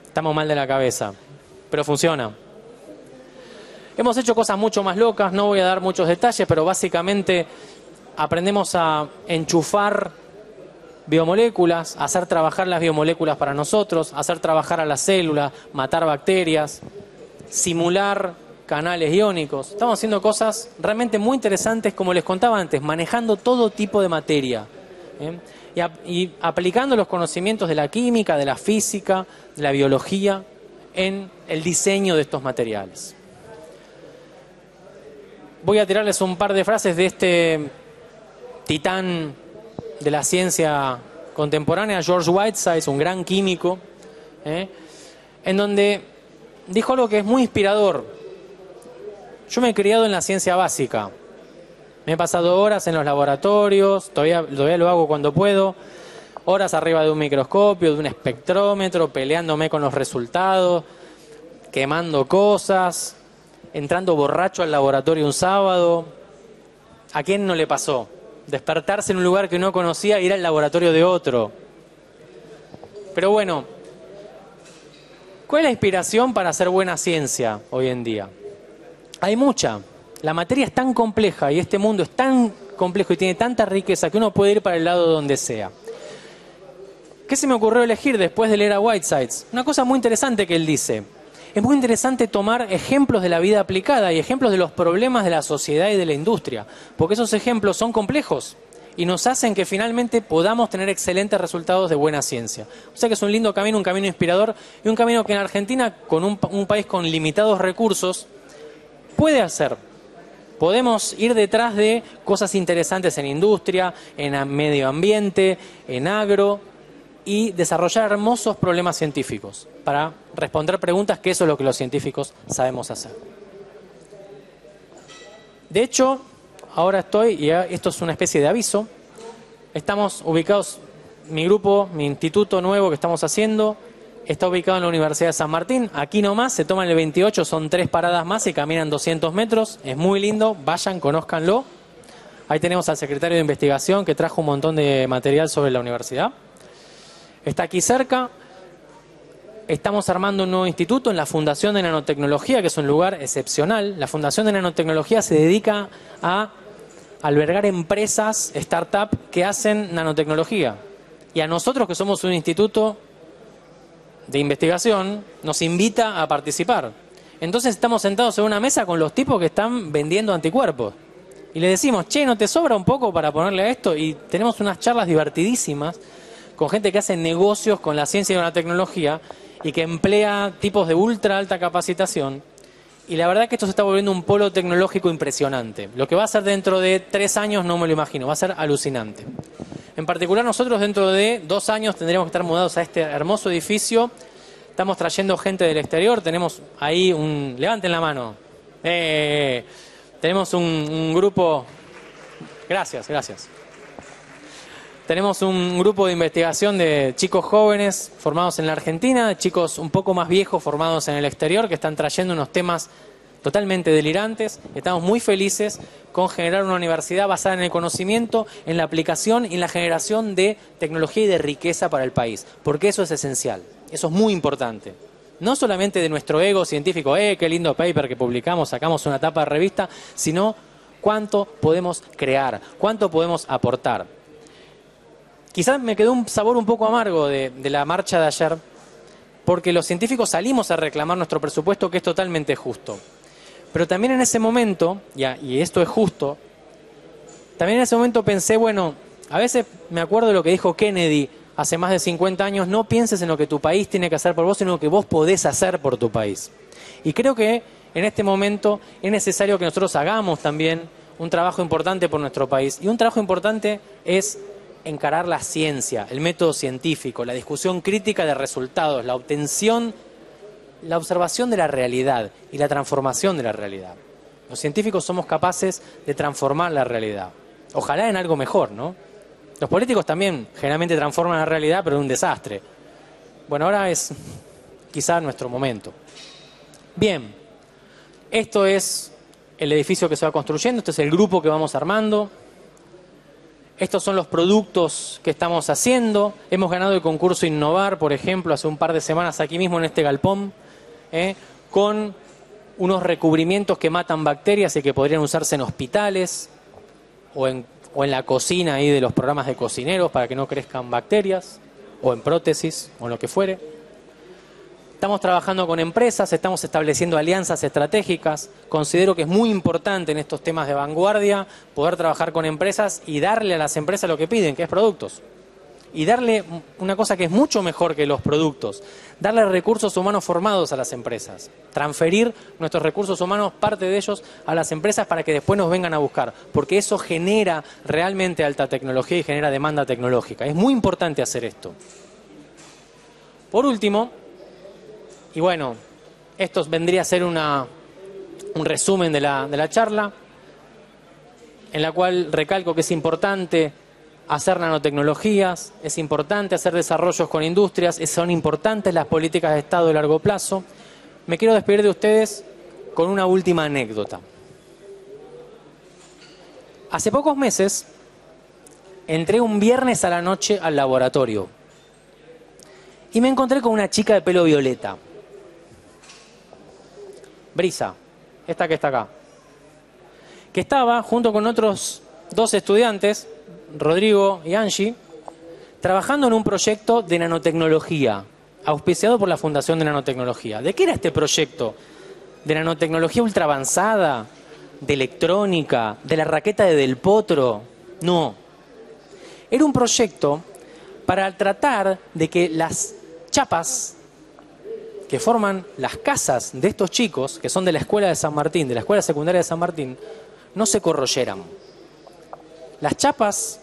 Estamos mal de la cabeza, pero funciona. Hemos hecho cosas mucho más locas, no voy a dar muchos detalles, pero básicamente aprendemos a enchufar biomoléculas, a hacer trabajar las biomoléculas para nosotros, a hacer trabajar a las células, matar bacterias, simular canales iónicos. Estamos haciendo cosas realmente muy interesantes, como les contaba antes, manejando todo tipo de materia, y aplicando los conocimientos de la química, de la física, de la biología en el diseño de estos materiales. Voy a tirarles un par de frases de este titán de la ciencia contemporánea, George Whitesides, un gran químico, en donde dijo algo que es muy inspirador. Yo me he criado en la ciencia básica. Me he pasado horas en los laboratorios, todavía lo hago cuando puedo, horas arriba de un microscopio, de un espectrómetro, peleándome con los resultados, quemando cosas, entrando borracho al laboratorio un sábado. ¿A quién no le pasó? Despertarse en un lugar que no conocía e ir al laboratorio de otro. Pero bueno, ¿cuál es la inspiración para hacer buena ciencia hoy en día? Hay mucha. La materia es tan compleja y este mundo es tan complejo y tiene tanta riqueza que uno puede ir para el lado donde sea. ¿Qué se me ocurrió elegir después de leer a Whitesides? Una cosa muy interesante que él dice. Es muy interesante tomar ejemplos de la vida aplicada y ejemplos de los problemas de la sociedad y de la industria, porque esos ejemplos son complejos y nos hacen que finalmente podamos tener excelentes resultados de buena ciencia. O sea que es un lindo camino, un camino inspirador y un camino que en Argentina, con un país con limitados recursos, puede hacer. Podemos ir detrás de cosas interesantes en industria, en medio ambiente, en agro, y desarrollar hermosos problemas científicos para responder preguntas, que eso es lo que los científicos sabemos hacer. De hecho, ahora y esto es una especie de aviso, estamos ubicados, mi grupo, mi instituto nuevo que estamos haciendo, está ubicado en la Universidad de San Martín, aquí nomás, se toman el 28, son 3 paradas más y caminan 200 metros, es muy lindo, vayan, conózcanlo. Ahí tenemos al secretario de investigación que trajo un montón de material sobre la universidad. Está aquí cerca, estamos armando un nuevo instituto en la Fundación de Nanotecnología, que es un lugar excepcional. La Fundación de Nanotecnología se dedica a albergar empresas, startups que hacen nanotecnología. Y a nosotros, que somos un instituto de investigación, nos invita a participar. Entonces estamos sentados en una mesa con los tipos que están vendiendo anticuerpos. Y le decimos, che, ¿no te sobra un poco para ponerle a esto? Y tenemos unas charlas divertidísimas con gente que hace negocios con la ciencia y con la tecnología y que emplea tipos de ultra alta capacitación. Y la verdad que esto se está volviendo un polo tecnológico impresionante. Lo que va a ser dentro de 3 años no me lo imagino, va a ser alucinante. En particular nosotros dentro de 2 años tendríamos que estar mudados a este hermoso edificio. Estamos trayendo gente del exterior, tenemos ahí levanten la mano. Tenemos un grupo, gracias. Tenemos un grupo de investigación de chicos jóvenes formados en la Argentina, de chicos un poco más viejos formados en el exterior, que están trayendo unos temas totalmente delirantes. Estamos muy felices con generar una universidad basada en el conocimiento, en la aplicación y en la generación de tecnología y de riqueza para el país, porque eso es esencial, eso es muy importante. No solamente de nuestro ego científico, qué lindo paper que publicamos, sacamos una tapa de revista, sino cuánto podemos crear, cuánto podemos aportar. Quizás me quedó un sabor un poco amargo de la marcha de ayer, porque los científicos salimos a reclamar nuestro presupuesto, que es totalmente justo. Pero también en ese momento, y esto es justo, también en ese momento pensé, bueno, a veces me acuerdo de lo que dijo Kennedy hace más de 50 años, no pienses en lo que tu país tiene que hacer por vos, sino en lo que vos podés hacer por tu país. Y creo que en este momento es necesario que nosotros hagamos también un trabajo importante por nuestro país. Y un trabajo importante es encarar la ciencia, el método científico, la discusión crítica de resultados, la obtención, la observación de la realidad y la transformación de la realidad. Los científicos somos capaces de transformar la realidad. Ojalá en algo mejor, ¿no? Los políticos también generalmente transforman la realidad, pero en un desastre. Bueno, ahora es quizá nuestro momento. Bien, esto es el edificio que se va construyendo, este es el grupo que vamos armando. Estos son los productos que estamos haciendo. Hemos ganado el concurso Innovar, por ejemplo, hace un par de semanas aquí mismo en este galpón, con unos recubrimientos que matan bacterias y que podrían usarse en hospitales o en la cocina ahí de los programas de cocineros para que no crezcan bacterias, o en prótesis, o en lo que fuere. Estamos trabajando con empresas, estamos estableciendo alianzas estratégicas. Considero que es muy importante en estos temas de vanguardia poder trabajar con empresas y darle a las empresas lo que piden, que es productos. Y darle una cosa que es mucho mejor que los productos, darle recursos humanos formados a las empresas. Transferir nuestros recursos humanos, parte de ellos, a las empresas para que después nos vengan a buscar. Porque eso genera realmente alta tecnología y genera demanda tecnológica. Es muy importante hacer esto. Por último, y bueno, esto vendría a ser un resumen de la charla, en la cual recalco que es importante hacer nanotecnologías, es importante hacer desarrollos con industrias, son importantes las políticas de Estado de largo plazo. Me quiero despedir de ustedes con una última anécdota. Hace pocos meses entré un viernes a la noche al laboratorio y me encontré con una chica de pelo violeta. Brisa, esta que está acá, que estaba junto con otros 2 estudiantes, Rodrigo y Angie, trabajando en un proyecto de nanotecnología, auspiciado por la Fundación de Nanotecnología. ¿De qué era este proyecto? ¿De nanotecnología ultra avanzada? ¿De electrónica? ¿De la raqueta de Del Potro? No. Era un proyecto para tratar de que las chapas que forman las casas de estos chicos, que son de la escuela de San Martín, de la escuela secundaria de San Martín, no se corroyeran. Las chapas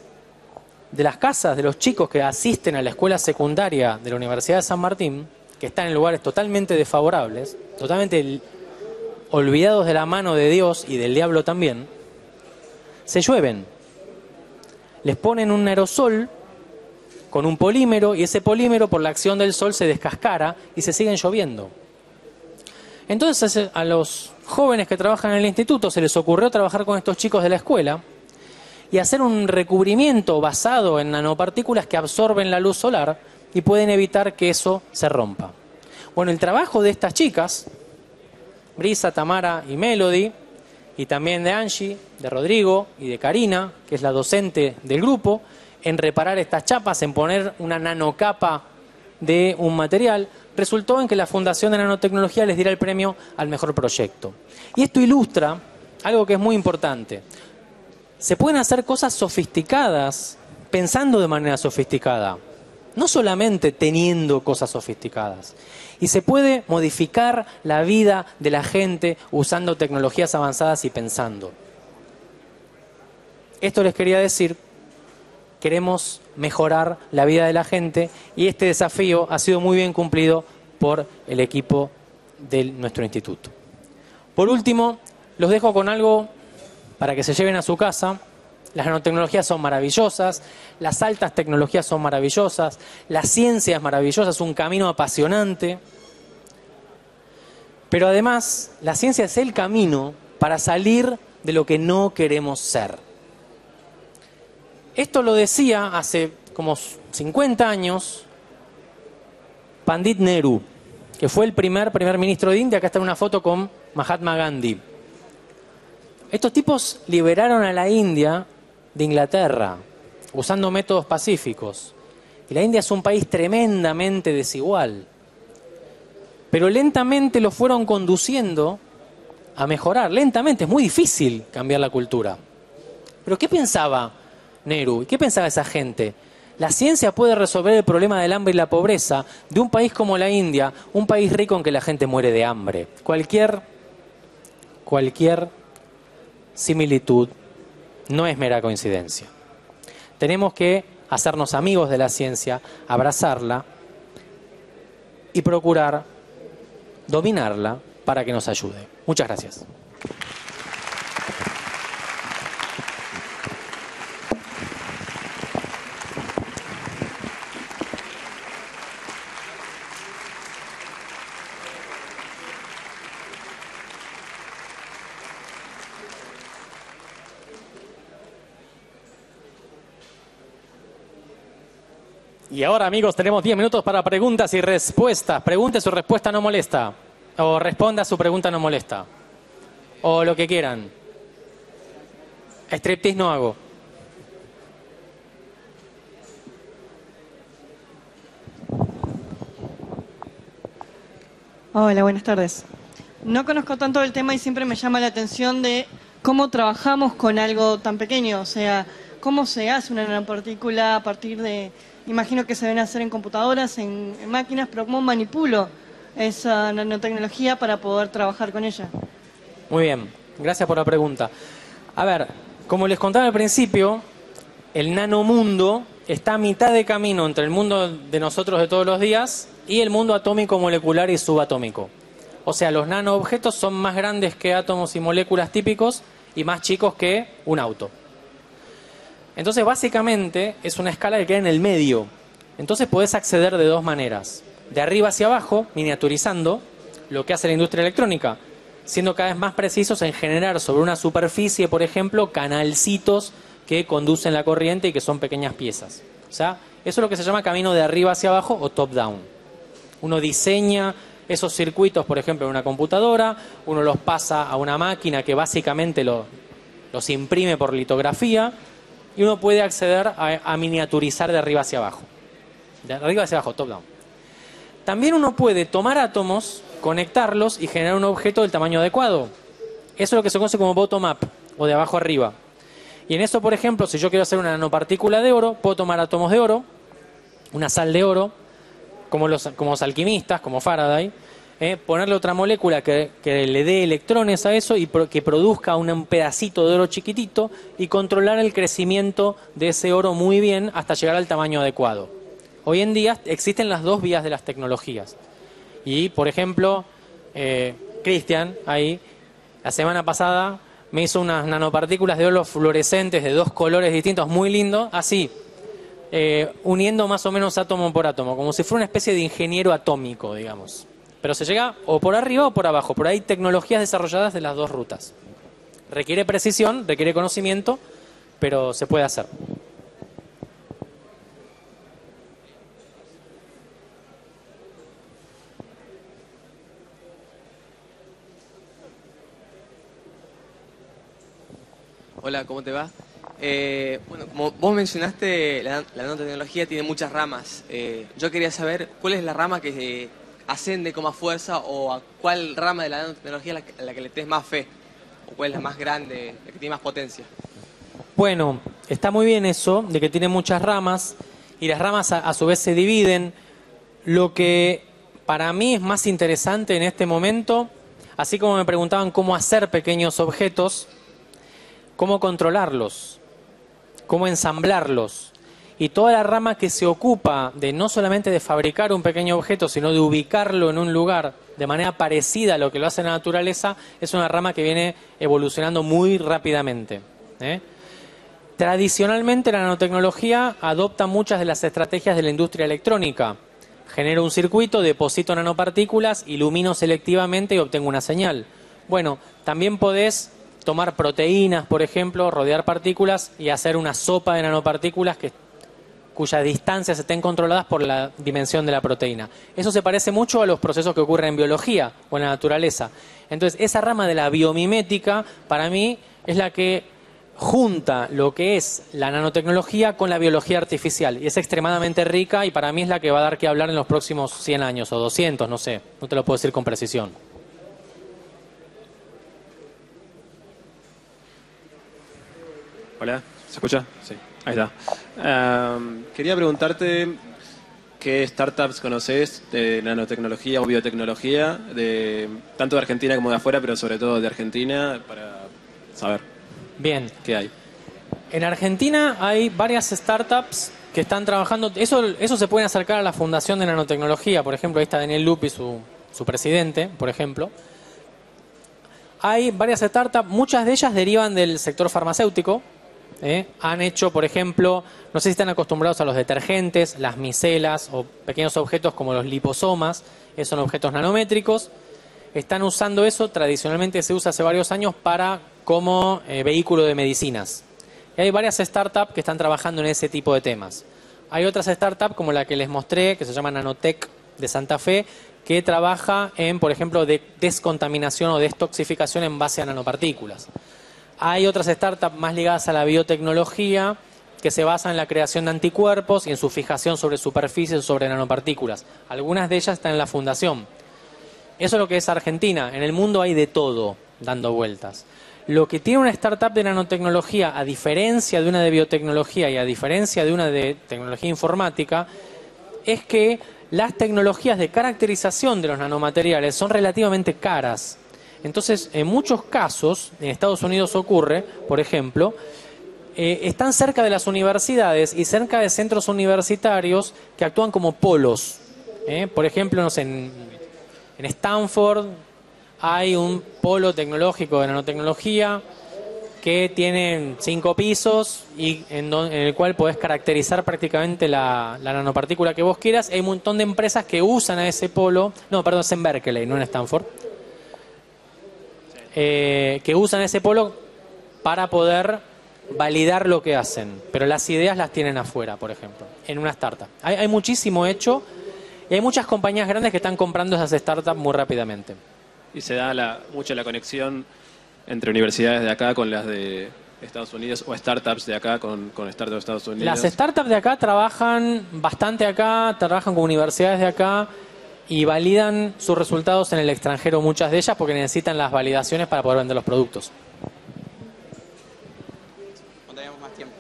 de las casas de los chicos que asisten a la escuela secundaria de la Universidad de San Martín, que están en lugares totalmente desfavorables, totalmente olvidados de la mano de Dios y del diablo también, se llueven. Les ponen un aerosol con un polímero y ese polímero por la acción del sol se descascara y se siguen lloviendo. Entonces a los jóvenes que trabajan en el instituto se les ocurrió trabajar con estos chicos de la escuela y hacer un recubrimiento basado en nanopartículas que absorben la luz solar y pueden evitar que eso se rompa. Bueno, el trabajo de estas chicas, Brisa, Tamara y Melody, y también de Angie, de Rodrigo y de Karina, que es la docente del grupo, en reparar estas chapas, en poner una nanocapa de un material, resultó en que la Fundación de Nanotecnología les diera el premio al mejor proyecto. Y esto ilustra algo que es muy importante. Se pueden hacer cosas sofisticadas pensando de manera sofisticada, no solamente teniendo cosas sofisticadas. Y se puede modificar la vida de la gente usando tecnologías avanzadas y pensando. Esto les quería decir, queremos mejorar la vida de la gente y este desafío ha sido muy bien cumplido por el equipo de nuestro instituto. Por último, los dejo con algo para que se lleven a su casa. Las nanotecnologías son maravillosas, las altas tecnologías son maravillosas, la ciencia es maravillosa, es un camino apasionante. Pero además, la ciencia es el camino para salir de lo que no queremos ser. Esto lo decía hace como 50 años Pandit Nehru, que fue el primer ministro de India. Acá está una foto con Mahatma Gandhi. Estos tipos liberaron a la India de Inglaterra, usando métodos pacíficos. Y la India es un país tremendamente desigual. Pero lentamente lo fueron conduciendo a mejorar. Lentamente, es muy difícil cambiar la cultura. Pero ¿qué pensaba Nehru? ¿Qué pensaba esa gente? La ciencia puede resolver el problema del hambre y la pobreza de un país como la India, un país rico en que la gente muere de hambre. Cualquier similitud no es mera coincidencia. Tenemos que hacernos amigos de la ciencia, abrazarla y procurar dominarla para que nos ayude. Muchas gracias. Y ahora, amigos, tenemos 10 minutos para preguntas y respuestas. Pregunte, su respuesta no molesta. O responda, su pregunta no molesta. O lo que quieran. Striptease no hago. Hola, buenas tardes. No conozco tanto el tema y siempre me llama la atención de cómo trabajamos con algo tan pequeño. O sea, cómo se hace una nanopartícula a partir de... Imagino que se deben hacer en computadoras, en máquinas, pero ¿cómo manipulo esa nanotecnología para poder trabajar con ella? Muy bien, gracias por la pregunta. A ver, como les contaba al principio, el nanomundo está a mitad de camino entre el mundo de nosotros de todos los días y el mundo atómico, molecular y subatómico. O sea, los nanoobjetos son más grandes que átomos y moléculas típicos y más chicos que un auto. Entonces, básicamente, es una escala que queda en el medio. Entonces, podés acceder de dos maneras. De arriba hacia abajo, miniaturizando lo que hace la industria electrónica, siendo cada vez más precisos en generar sobre una superficie, por ejemplo, canalcitos que conducen la corriente y que son pequeñas piezas. O sea, eso es lo que se llama camino de arriba hacia abajo o top-down. Uno diseña esos circuitos, por ejemplo, en una computadora, uno los pasa a una máquina que básicamente los imprime por litografía, y uno puede acceder a miniaturizar de arriba hacia abajo. De arriba hacia abajo, top down. También uno puede tomar átomos, conectarlos y generar un objeto del tamaño adecuado. Eso es lo que se conoce como bottom up, o de abajo arriba. Y en esto, por ejemplo, si yo quiero hacer una nanopartícula de oro, puedo tomar átomos de oro, una sal de oro, como los alquimistas, como Faraday, ponerle otra molécula que le dé electrones a eso y que produzca un pedacito de oro chiquitito y controlar el crecimiento de ese oro muy bien hasta llegar al tamaño adecuado. Hoy en día existen las dos vías de las tecnologías. Y, por ejemplo, Cristian, ahí, la semana pasada, me hizo unas nanopartículas de oro fluorescentes de dos colores distintos, muy lindos, así, uniendo más o menos átomo por átomo, como si fuera una especie de ingeniero atómico, digamos. Pero se llega o por arriba o por abajo. Por ahí tecnologías desarrolladas de las dos rutas. Requiere precisión, requiere conocimiento, pero se puede hacer. Hola, ¿cómo te va? Bueno, como vos mencionaste, la nanotecnología tiene muchas ramas. Yo quería saber cuál es la rama que ascende con más fuerza o a cuál rama de la nanotecnología a la que le tenés más fe o cuál es la más grande, la que tiene más potencia. Bueno, está muy bien eso, de que tiene muchas ramas y las ramas a su vez se dividen. Lo que para mí es más interesante en este momento, así como me preguntaban cómo hacer pequeños objetos, cómo controlarlos, cómo ensamblarlos. Y toda la rama que se ocupa de no solamente de fabricar un pequeño objeto, sino de ubicarlo en un lugar de manera parecida a lo que lo hace la naturaleza, es una rama que viene evolucionando muy rápidamente. Tradicionalmente la nanotecnología adopta muchas de las estrategias de la industria electrónica. Genero un circuito, deposito nanopartículas, ilumino selectivamente y obtengo una señal. Bueno, también podés tomar proteínas, por ejemplo, rodear partículas y hacer una sopa de nanopartículas cuyas distancias estén controladas por la dimensión de la proteína. Eso se parece mucho a los procesos que ocurren en biología o en la naturaleza. Entonces, esa rama de la biomimética, para mí, es la que junta lo que es la nanotecnología con la biología artificial. Y es extremadamente rica y para mí es la que va a dar que hablar en los próximos 100 años o 200, no sé. No te lo puedo decir con precisión. Hola, ¿se escucha? Sí. Ahí está. Quería preguntarte qué startups conoces de nanotecnología o biotecnología, tanto de Argentina como de afuera, pero sobre todo de Argentina, para saber Bien. qué hay. En Argentina hay varias startups que están trabajando. Eso se pueden acercar a la Fundación de Nanotecnología. Por ejemplo, ahí está Daniel Lupi, su presidente, por ejemplo. Hay varias startups, muchas de ellas derivan del sector farmacéutico. Han hecho, por ejemplo, no sé si están acostumbrados a los detergentes, las micelas o pequeños objetos como los liposomas, esos son objetos nanométricos. Están usando eso, tradicionalmente se usa hace varios años como vehículo de medicinas. Y hay varias startups que están trabajando en ese tipo de temas. Hay otras startups como la que les mostré, que se llama Nanotech de Santa Fe, que trabaja en, por ejemplo, de descontaminación o destoxificación en base a nanopartículas. Hay otras startups más ligadas a la biotecnología que se basan en la creación de anticuerpos y en su fijación sobre superficies o sobre nanopartículas. Algunas de ellas están en la fundación. Eso es lo que es Argentina. En el mundo hay de todo dando vueltas. Lo que tiene una startup de nanotecnología, a diferencia de una de biotecnología y a diferencia de una de tecnología informática, es que las tecnologías de caracterización de los nanomateriales son relativamente caras. Entonces, en muchos casos, en Estados Unidos ocurre, por ejemplo, están cerca de las universidades y cerca de centros universitarios que actúan como polos. Por ejemplo, no sé, en Stanford hay un polo tecnológico de nanotecnología que tiene 5 pisos y en el cual podés caracterizar prácticamente la nanopartícula que vos quieras. Hay un montón de empresas que usan a ese polo, no, perdón, es en Berkeley, no en Stanford, que usan ese polo para poder validar lo que hacen, pero las ideas las tienen afuera, por ejemplo, en una startup. Hay muchísimo hecho y hay muchas compañías grandes que están comprando esas startups muy rápidamente. Y se da mucho la conexión entre universidades de acá con las de Estados Unidos o startups de acá con startups de Estados Unidos. Las startups de acá trabajan bastante acá, trabajan con universidades de acá y validan sus resultados en el extranjero, muchas de ellas, porque necesitan las validaciones para poder vender los productos. No tenemos más tiempo.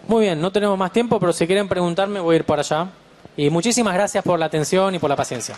Muy bien, no tenemos más tiempo, pero si quieren preguntarme voy a ir para allá. Y muchísimas gracias por la atención y por la paciencia.